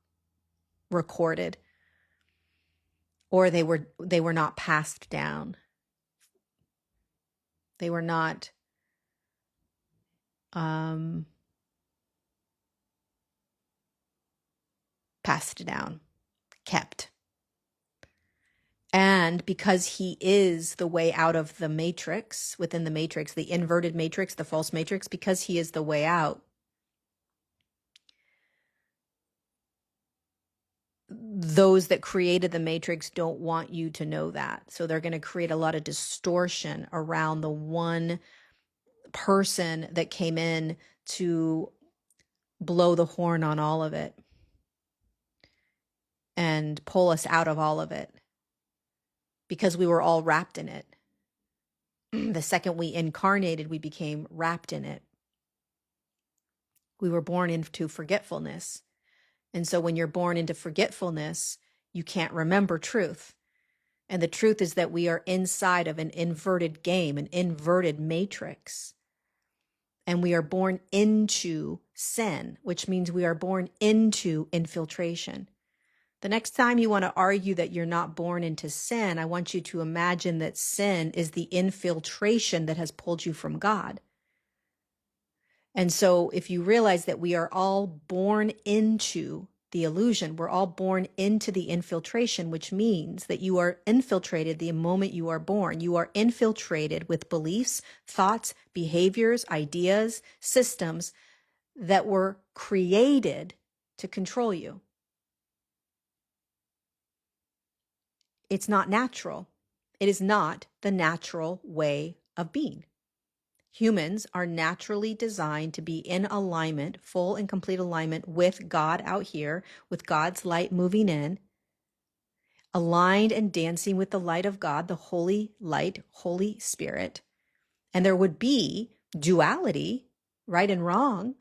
recorded, or they were not passed down. They were not passed down, kept. And because he is the way out of the matrix, within the matrix, the inverted matrix, the false matrix, because he is the way out, those that created the matrix don't want you to know that. So they're going to create a lot of distortion around the one person that came in to blow the horn on all of it and pull us out of all of it, because we were all wrapped in it. The second we incarnated, we became wrapped in it. We were born into forgetfulness. And so when you're born into forgetfulness, you can't remember truth. And the truth is that we are inside of an inverted game, an inverted matrix. And we are born into sin, which means we are born into infiltration. The next time you want to argue that you're not born into sin, I want you to imagine that sin is the infiltration that has pulled you from God. And so if you realize that we are all born into the illusion, we're all born into the infiltration, which means that you are infiltrated the moment you are born. You are infiltrated with beliefs, thoughts, behaviors, ideas, systems that were created to control you. It's not natural. It is not the natural way of being. Humans are naturally designed to be in alignment, full and complete alignment with God out here, with God's light moving in. aligned and dancing with the light of God, the holy light, Holy Spirit. And there would be duality, right and wrong,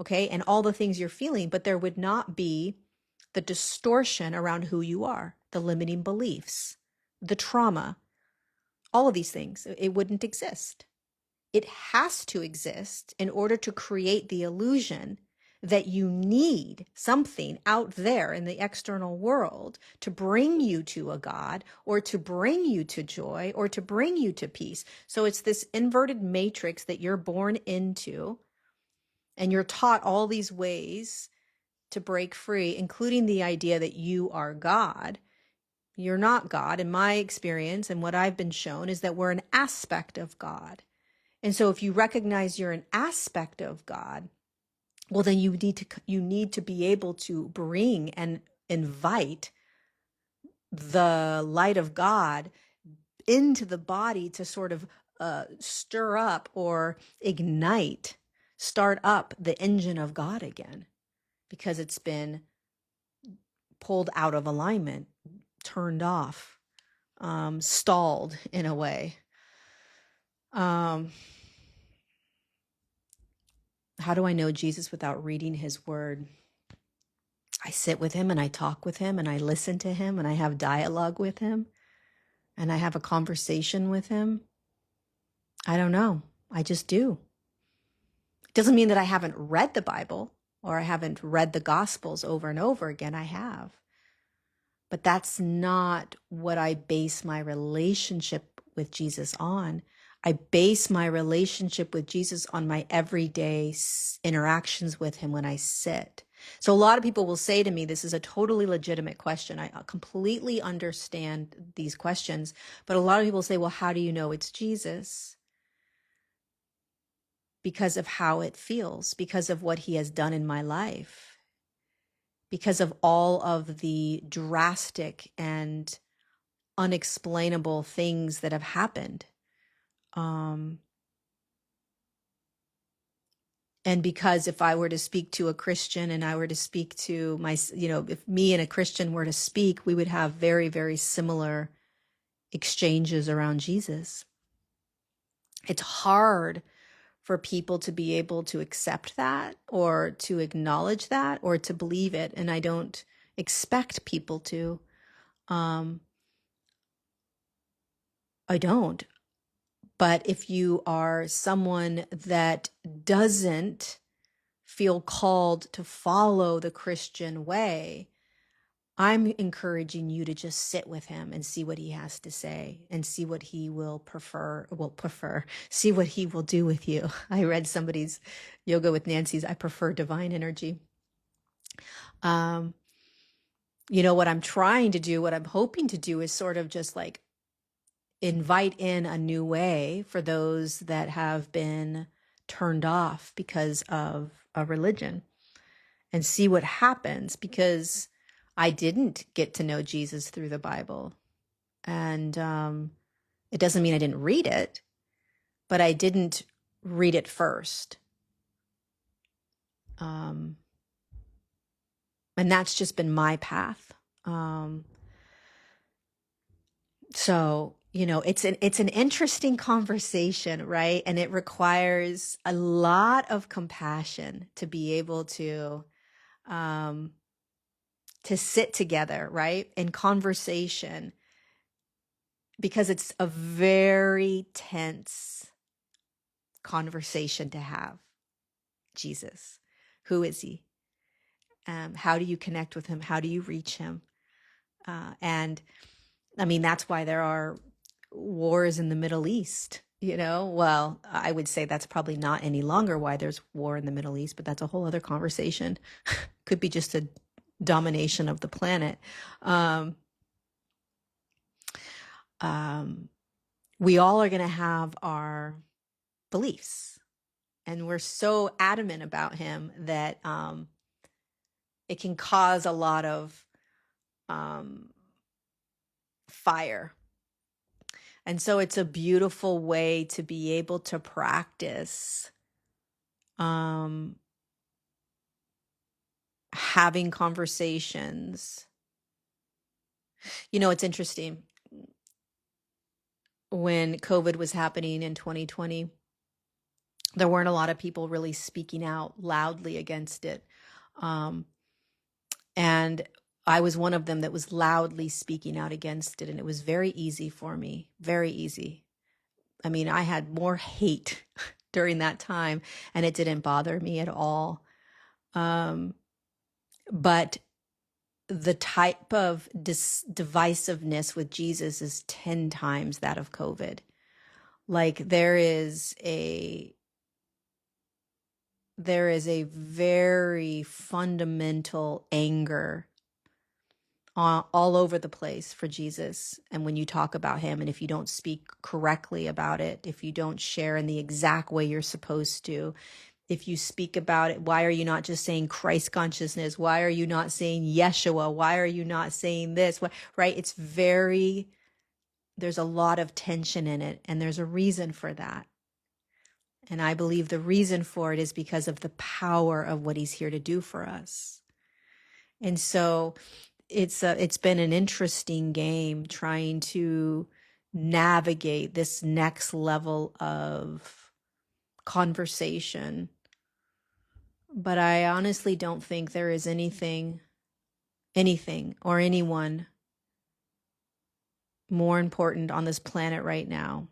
okay, and all the things you're feeling, but there would not be the distortion around who you are, the limiting beliefs, the trauma, all of these things. It wouldn't exist. It has to exist in order to create the illusion that you need something out there in the external world to bring you to a God or to bring you to joy or to bring you to peace. So it's this inverted matrix that you're born into, and you're taught all these ways to break free, including the idea that you are God. You're not God. In my experience and what I've been shown is that we're an aspect of God. And so if you recognize you're an aspect of God, well, then you need to be able to bring and invite the light of God into the body to sort of stir up or ignite, start up the engine of God again, because it's been pulled out of alignment, turned off, stalled in a way. How do I know Jesus without reading his word? I sit with him and I talk with him and I listen to him and I have dialogue with him and I have a conversation with him. I don't know. I just do. It doesn't mean that I haven't read the Bible or I haven't read the Gospels over and over again. I have. But that's not what I base my relationship with Jesus on. I base my relationship with Jesus on my everyday interactions with him when I sit. So a lot of people will say to me, this is a totally legitimate question. I completely understand these questions. But a lot of people say, well, how do you know it's Jesus? Because of how it feels, because of what he has done in my life, because of all of the drastic and unexplainable things that have happened. And because if I were to speak to a Christian and I were to speak to if me and a Christian were to speak, we would have very, very similar exchanges around Jesus. It's hard for people to be able to accept that or to acknowledge that or to believe it. And I don't expect people to. I don't. But if you are someone that doesn't feel called to follow the Christian way, I'm encouraging you to just sit with him and see what he has to say and see what he will see what he will do with you. I read somebody's Yoga with Nancy's, I prefer divine energy. What I'm trying to do, what I'm hoping to do is sort of just like invite in a new way for those that have been turned off because of a religion and see what happens, because I didn't get to know Jesus through the Bible. And it doesn't mean I didn't read it, but I didn't read it first. And that's just been my path. So, it's an interesting conversation, right? And it requires a lot of compassion to be able to sit together, right? In conversation, because it's a very tense conversation to have. Jesus, who is he? How do you connect with him? How do you reach him? And I mean, that's why there are wars in the Middle East, Well, I would say that's probably not any longer why there's war in the Middle East, but that's a whole other conversation. Could be just a domination of the planet. We all are going to have our beliefs, and we're so adamant about him that it can cause a lot of fire. And so it's a beautiful way to be able to practice having conversations It's interesting. When COVID was happening in 2020, there weren't a lot of people really speaking out loudly against it. Um, and I was one of them that was loudly speaking out against it. And it was very easy for me, very easy. I mean, I had more hate during that time, and it didn't bother me at all. But the type of divisiveness with Jesus is 10 times that of COVID. Like there is a very fundamental anger all over the place for Jesus. And when you talk about him, and if you don't speak correctly about it, if you don't share in the exact way you're supposed to, if you speak about it, why are you not just saying Christ consciousness? Why are you not saying Yeshua? Why are you not saying this? Right? There's a lot of tension in it, and there's a reason for that. And I believe the reason for it is because of the power of what he's here to do for us. And so it's been an interesting game trying to navigate this next level of conversation. But I honestly don't think there is anything or anyone more important on this planet right now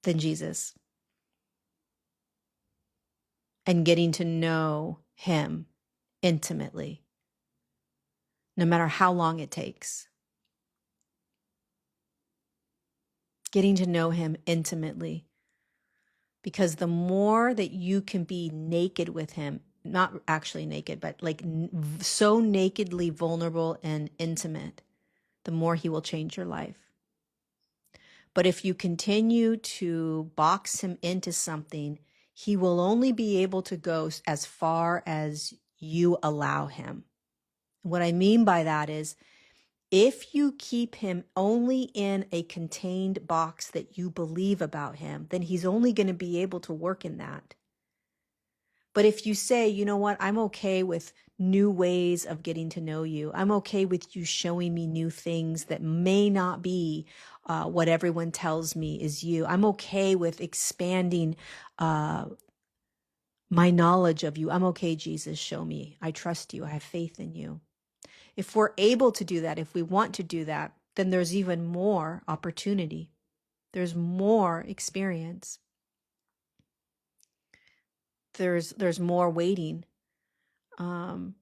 than Jesus. And getting to know him intimately, no matter how long it takes. Getting to know him intimately. Because the more that you can be naked with him, not actually naked, but like so nakedly vulnerable and intimate, the more he will change your life. But if you continue to box him into something, he will only be able to go as far as you allow him. What I mean by that is, if you keep him only in a contained box that you believe about him, then he's only going to be able to work in that. But if you say, you know what, I'm okay with new ways of getting to know you. I'm okay with you showing me new things that may not be what everyone tells me is you. I'm okay with expanding my knowledge of you. I'm okay, Jesus, show me. I trust you. I have faith in you. If we're able to do that, if we want to do that, then there's even more opportunity. There's more experience. There's more waiting. And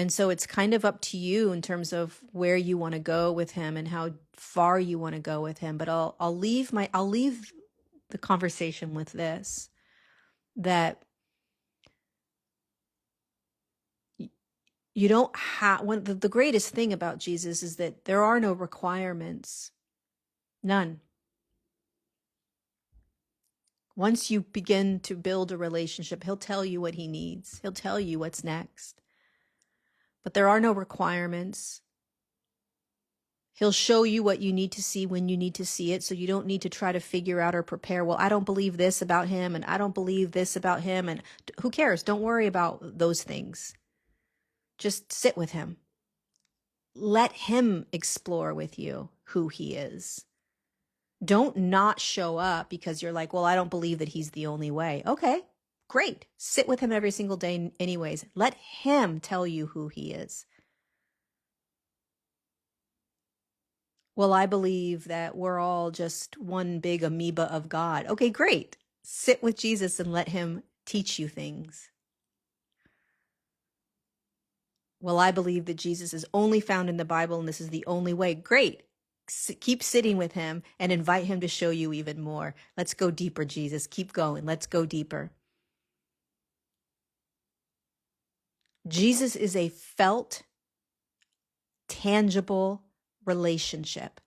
so it's kind of up to you in terms of where you want to go with him and how far you want to go with him. But I'll leave the conversation with this, that you don't have, the greatest thing about Jesus is that there are no requirements. None. Once you begin to build a relationship, he'll tell you what he needs. He'll tell you what's next. But there are no requirements. He'll show you what you need to see when you need to see it, so you don't need to try to figure out or prepare, well, I don't believe this about him, and I don't believe this about him, and who cares? Don't worry about those things. Just sit with him. Let him explore with you who he is. Don't not show up because you're like, well, I don't believe that he's the only way. Okay, great. Sit with him every single day anyways. Let him tell you who he is. Well, I believe that we're all just one big amoeba of God. Okay, great. Sit with Jesus and let him teach you things. Well, I believe that Jesus is only found in the Bible and this is the only way. Great. Keep sitting with him and invite him to show you even more. Let's go deeper, Jesus. Keep going. Let's go deeper. Jesus is a felt, tangible relationship.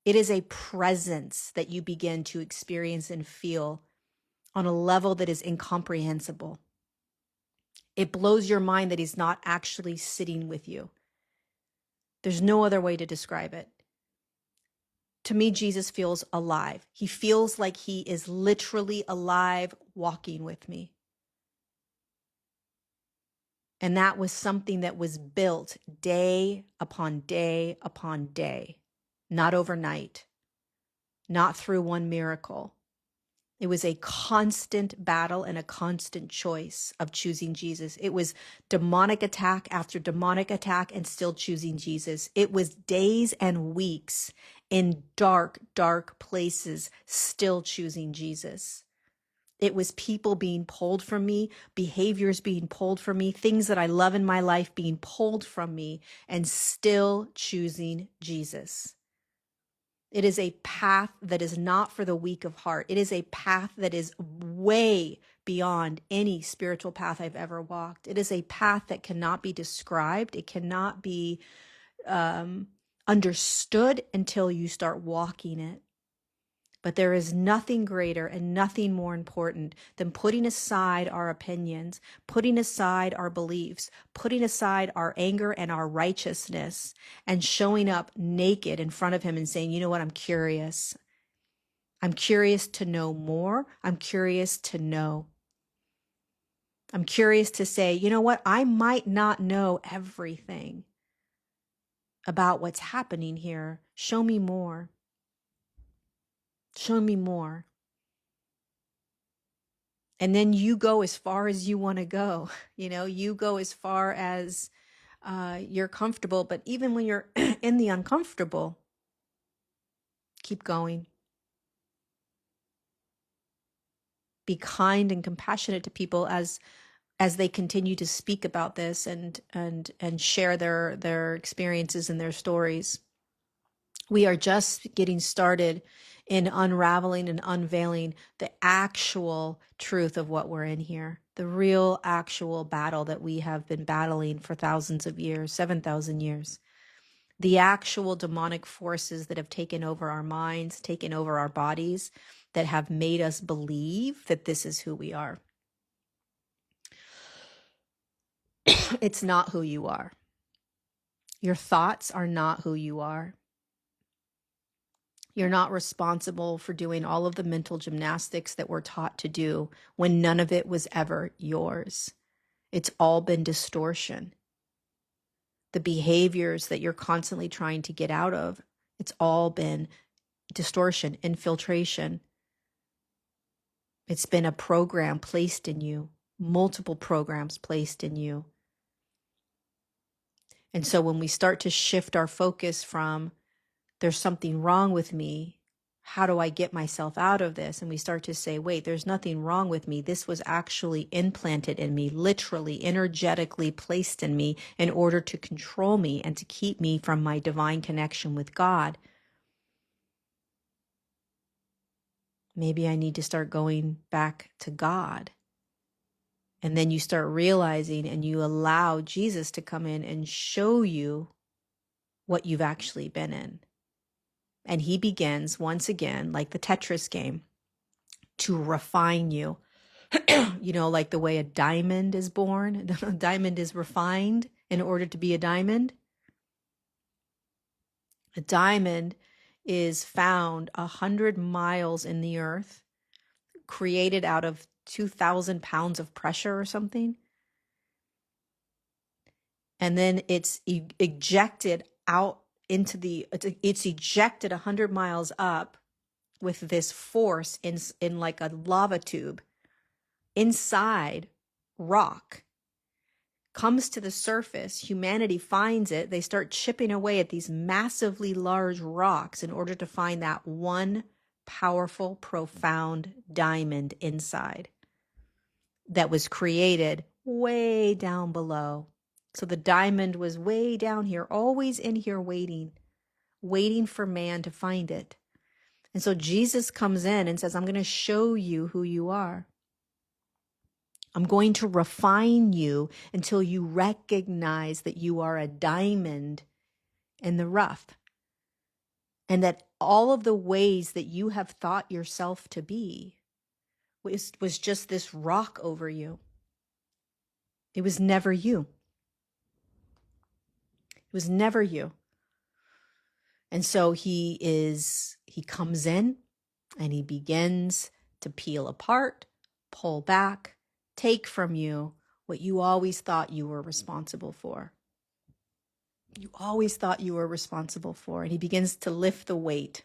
It is a presence that you begin to experience and feel on a level that is incomprehensible. It blows your mind that he's not actually sitting with you. There's no other way to describe it. To me, Jesus feels alive. He feels like he is literally alive, walking with me. And that was something that was built day upon day upon day, not overnight, not through one miracle. It was a constant battle and a constant choice of choosing Jesus. It was demonic attack after demonic attack and still choosing Jesus. It was days and weeks in dark, dark places, still choosing Jesus. It was people being pulled from me, behaviors being pulled from me, things that I love in my life being pulled from me, and still choosing Jesus. It is a path that is not for the weak of heart. It is a path that is way beyond any spiritual path I've ever walked. It is a path that cannot be described. It cannot be understood until you start walking it. But there is nothing greater and nothing more important than putting aside our opinions, putting aside our beliefs, putting aside our anger and our righteousness, and showing up naked in front of him and saying, you know what, I'm curious. I'm curious to know more. I'm curious to know. I'm curious to say, you know what, I might not know everything about what's happening here. Show me more. Show me more. And then you go as far as you want to go. You know, you go as far as you're comfortable. But even when you're in the uncomfortable, keep going. Be kind and compassionate to people as they continue to speak about this and share their experiences and their stories. We are just getting started in unraveling and unveiling the actual truth of what we're in here, the real actual battle that we have been battling for thousands of years, 7,000 years, the actual demonic forces that have taken over our minds, taken over our bodies, that have made us believe that this is who we are. It's not who you are. Your thoughts are not who you are. You're not responsible for doing all of the mental gymnastics that we're taught to do when none of it was ever yours. It's all been distortion. The behaviors that you're constantly trying to get out of, it's all been distortion, infiltration. It's been a program placed in you, multiple programs placed in you. And so when we start to shift our focus from there's something wrong with me, how do I get myself out of this? And we start to say, wait, there's nothing wrong with me. This was actually implanted in me, literally, energetically placed in me in order to control me and to keep me from my divine connection with God. Maybe I need to start going back to God. And then you start realizing and you allow Jesus to come in and show you what you've actually been in. And he begins once again, like the Tetris game, to refine you. You know, like the way a diamond is born, a diamond is refined in order to be a diamond. A diamond is found 100 miles in the earth, created out of 2,000 pounds of pressure or something. And then it's ejected out into it's ejected 100 miles up with this force in like a lava tube inside rock, comes to the surface. Humanity finds it. They start chipping away at these massively large rocks in order to find that one powerful, profound diamond inside that was created way down below. So the diamond was way down here, always in here waiting for man to find it. And so Jesus comes in and says, I'm going to show you who you are. I'm going to refine you until you recognize that you are a diamond in the rough. And that all of the ways that you have thought yourself to be was just this rock over you. It was never you. It was never you. And so he comes in and he begins to peel apart, pull back, take from you what you always thought you were responsible for. You always thought you were responsible for. And he begins to lift the weight.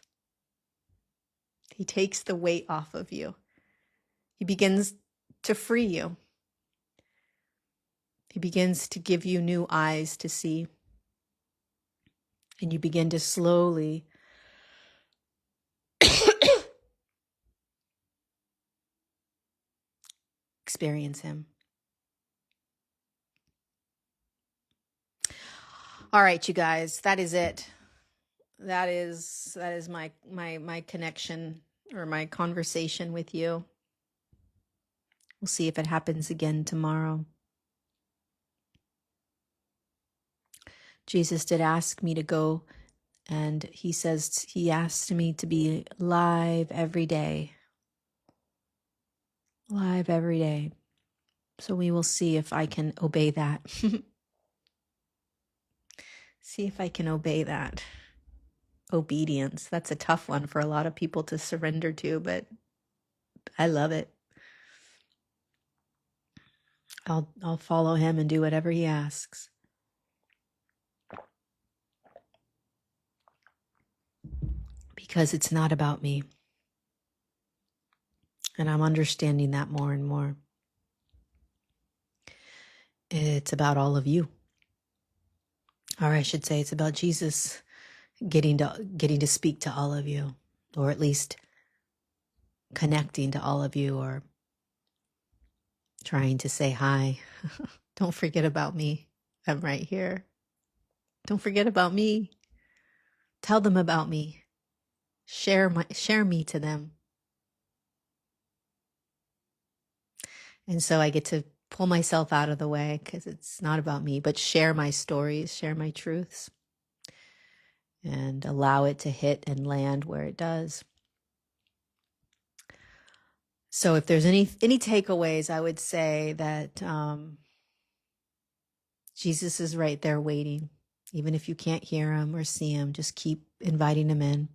He takes the weight off of you. He begins to free you. He begins to give you new eyes to see. And you begin to slowly experience him. All right, you guys, that is it. That is my connection or my conversation with you. We'll see if it happens again tomorrow. Jesus did ask me to go, and he asked me to be live every day. Live every day. So we will see if I can obey that. See if I can obey that. Obedience. That's a tough one for a lot of people to surrender to, but I love it. I'll follow him and do whatever he asks. Because it's not about me. And I'm understanding that more and more. It's about all of you. Or I should say it's about Jesus getting to speak to all of you, or at least connecting to all of you, or trying to say hi. Don't forget about me. I'm right here. Don't forget about me. Tell them about me. Share me to them. And so I get to pull myself out of the way because it's not about me, but share my stories, share my truths, and allow it to hit and land where it does. So if there's any takeaways, I would say that Jesus is right there waiting. Even if you can't hear him or see him, just keep inviting him in.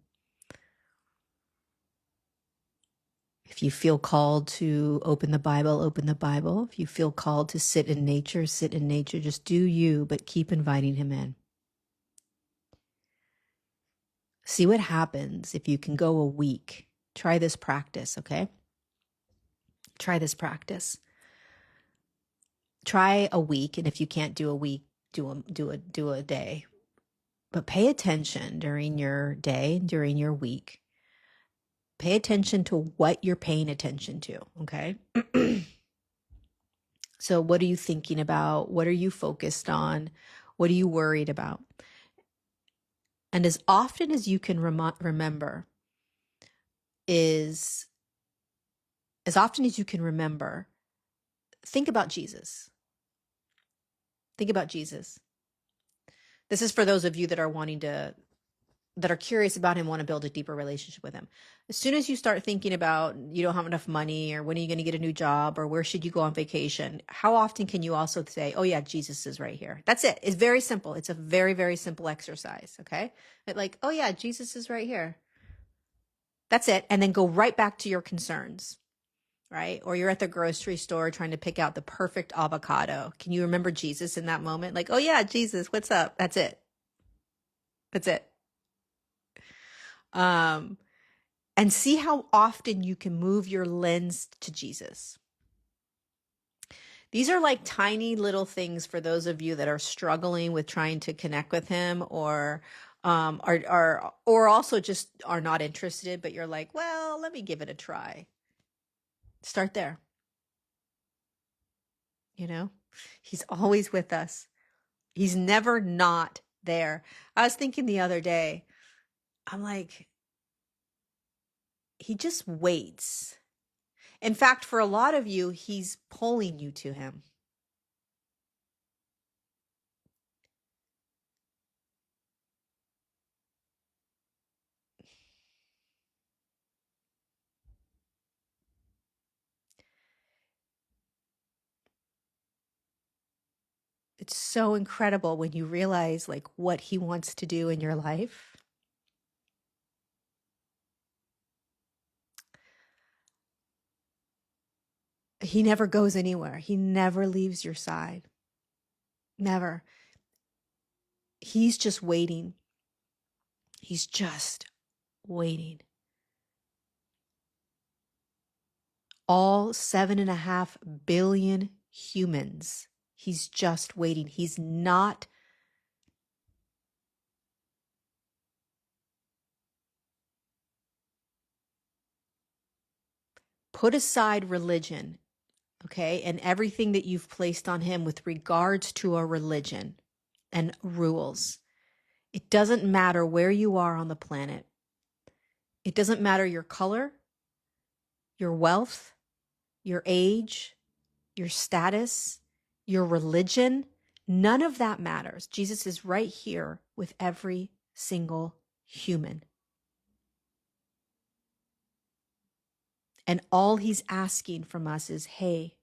If you feel called to open the Bible, open the Bible. If you feel called to sit in nature, sit in nature. Just do you, but keep inviting him in. See what happens if you can go a week. Try this practice, okay? Try this practice. Try a week, and if you can't do a week, do a day. But pay attention during your day, during your week. Pay attention to what you're paying attention to, okay? So what are you thinking about? What are you focused on? What are you worried about? And as often as you can remember, think about Jesus. Think about Jesus. This is for those of you that are curious about him, want to build a deeper relationship with him. As soon as you start thinking about you don't have enough money, or when are you going to get a new job, or where should you go on vacation, how often can you also say, oh yeah, Jesus is right here? That's it. It's very simple. It's a very, very simple exercise. Okay. But like, oh yeah, Jesus is right here. That's it. And then go right back to your concerns, right? Or you're at the grocery store trying to pick out the perfect avocado. Can you remember Jesus in that moment? Like, oh yeah, Jesus, what's up? That's it. That's it. And see how often you can move your lens to Jesus. These are like tiny little things for those of you that are struggling with trying to connect with him, or or also just are not interested, but you're like, well, let me give it a try. Start there. You know, he's always with us. He's never not there. I was thinking the other day, I'm like, he just waits. In fact, for a lot of you, he's pulling you to him. It's so incredible when you realize like what he wants to do in your life. He never goes anywhere. He never leaves your side. Never. He's just waiting. He's just waiting. All 7.5 billion humans. He's just waiting. He's not put aside religion, okay, and everything that you've placed on him with regards to a religion and rules. It doesn't matter where you are on the planet. It doesn't matter your color, your wealth, your age, your status, your religion. None of that matters. Jesus is right here with every single human. And all he's asking from us is, hey,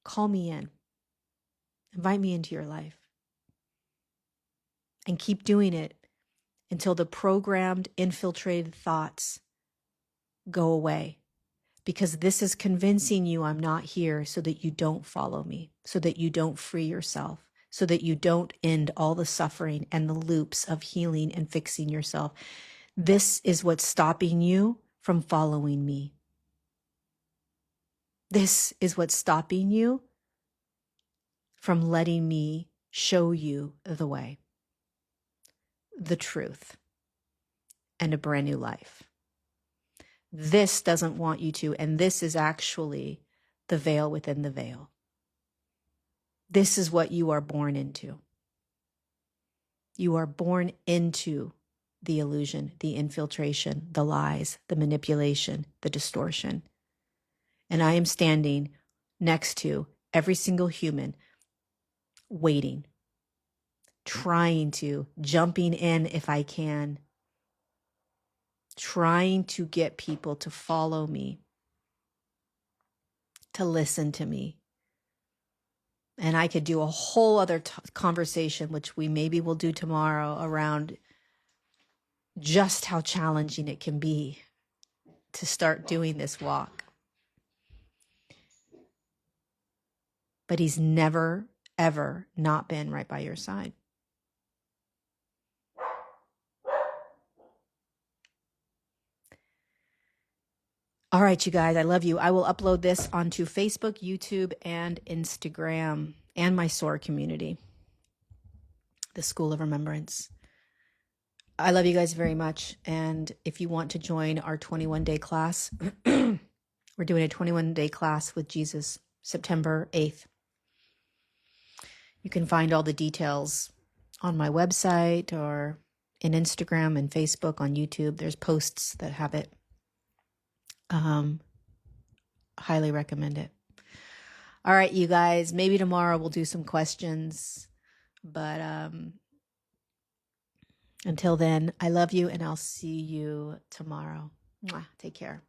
call me in. Invite me into your life. And keep doing it until the programmed, infiltrated thoughts go away. Because this is convincing you I'm not here so that you don't follow me, so that you don't free yourself, so that you don't end all the suffering and the loops of healing and fixing yourself. This is what's stopping you from following me. This is what's stopping you from letting me show you the way, the truth, and a brand new life. This doesn't want you to, and this is actually the veil within the veil. This is what you are born into. You are born into the illusion, the infiltration, the lies, the manipulation, the distortion. And I am standing next to every single human, waiting, trying to, jumping in if I can, trying to get people to follow me, to listen to me. And I could do a whole other conversation, which we maybe will do tomorrow, around just how challenging it can be to start doing this walk. But he's never, ever not been right by your side. All right, you guys, I love you. I will upload this onto Facebook, YouTube, and Instagram, and my SOAR community, the School of Remembrance. I love you guys very much. And if you want to join our 21-day class, we're doing a 21-day class with Jesus, September 8th. You can find all the details on my website or in Instagram and Facebook, on YouTube. There's posts that have it. Highly recommend it. All right, you guys, maybe tomorrow we'll do some questions, but until then, I love you and I'll see you tomorrow. Mwah. Take care.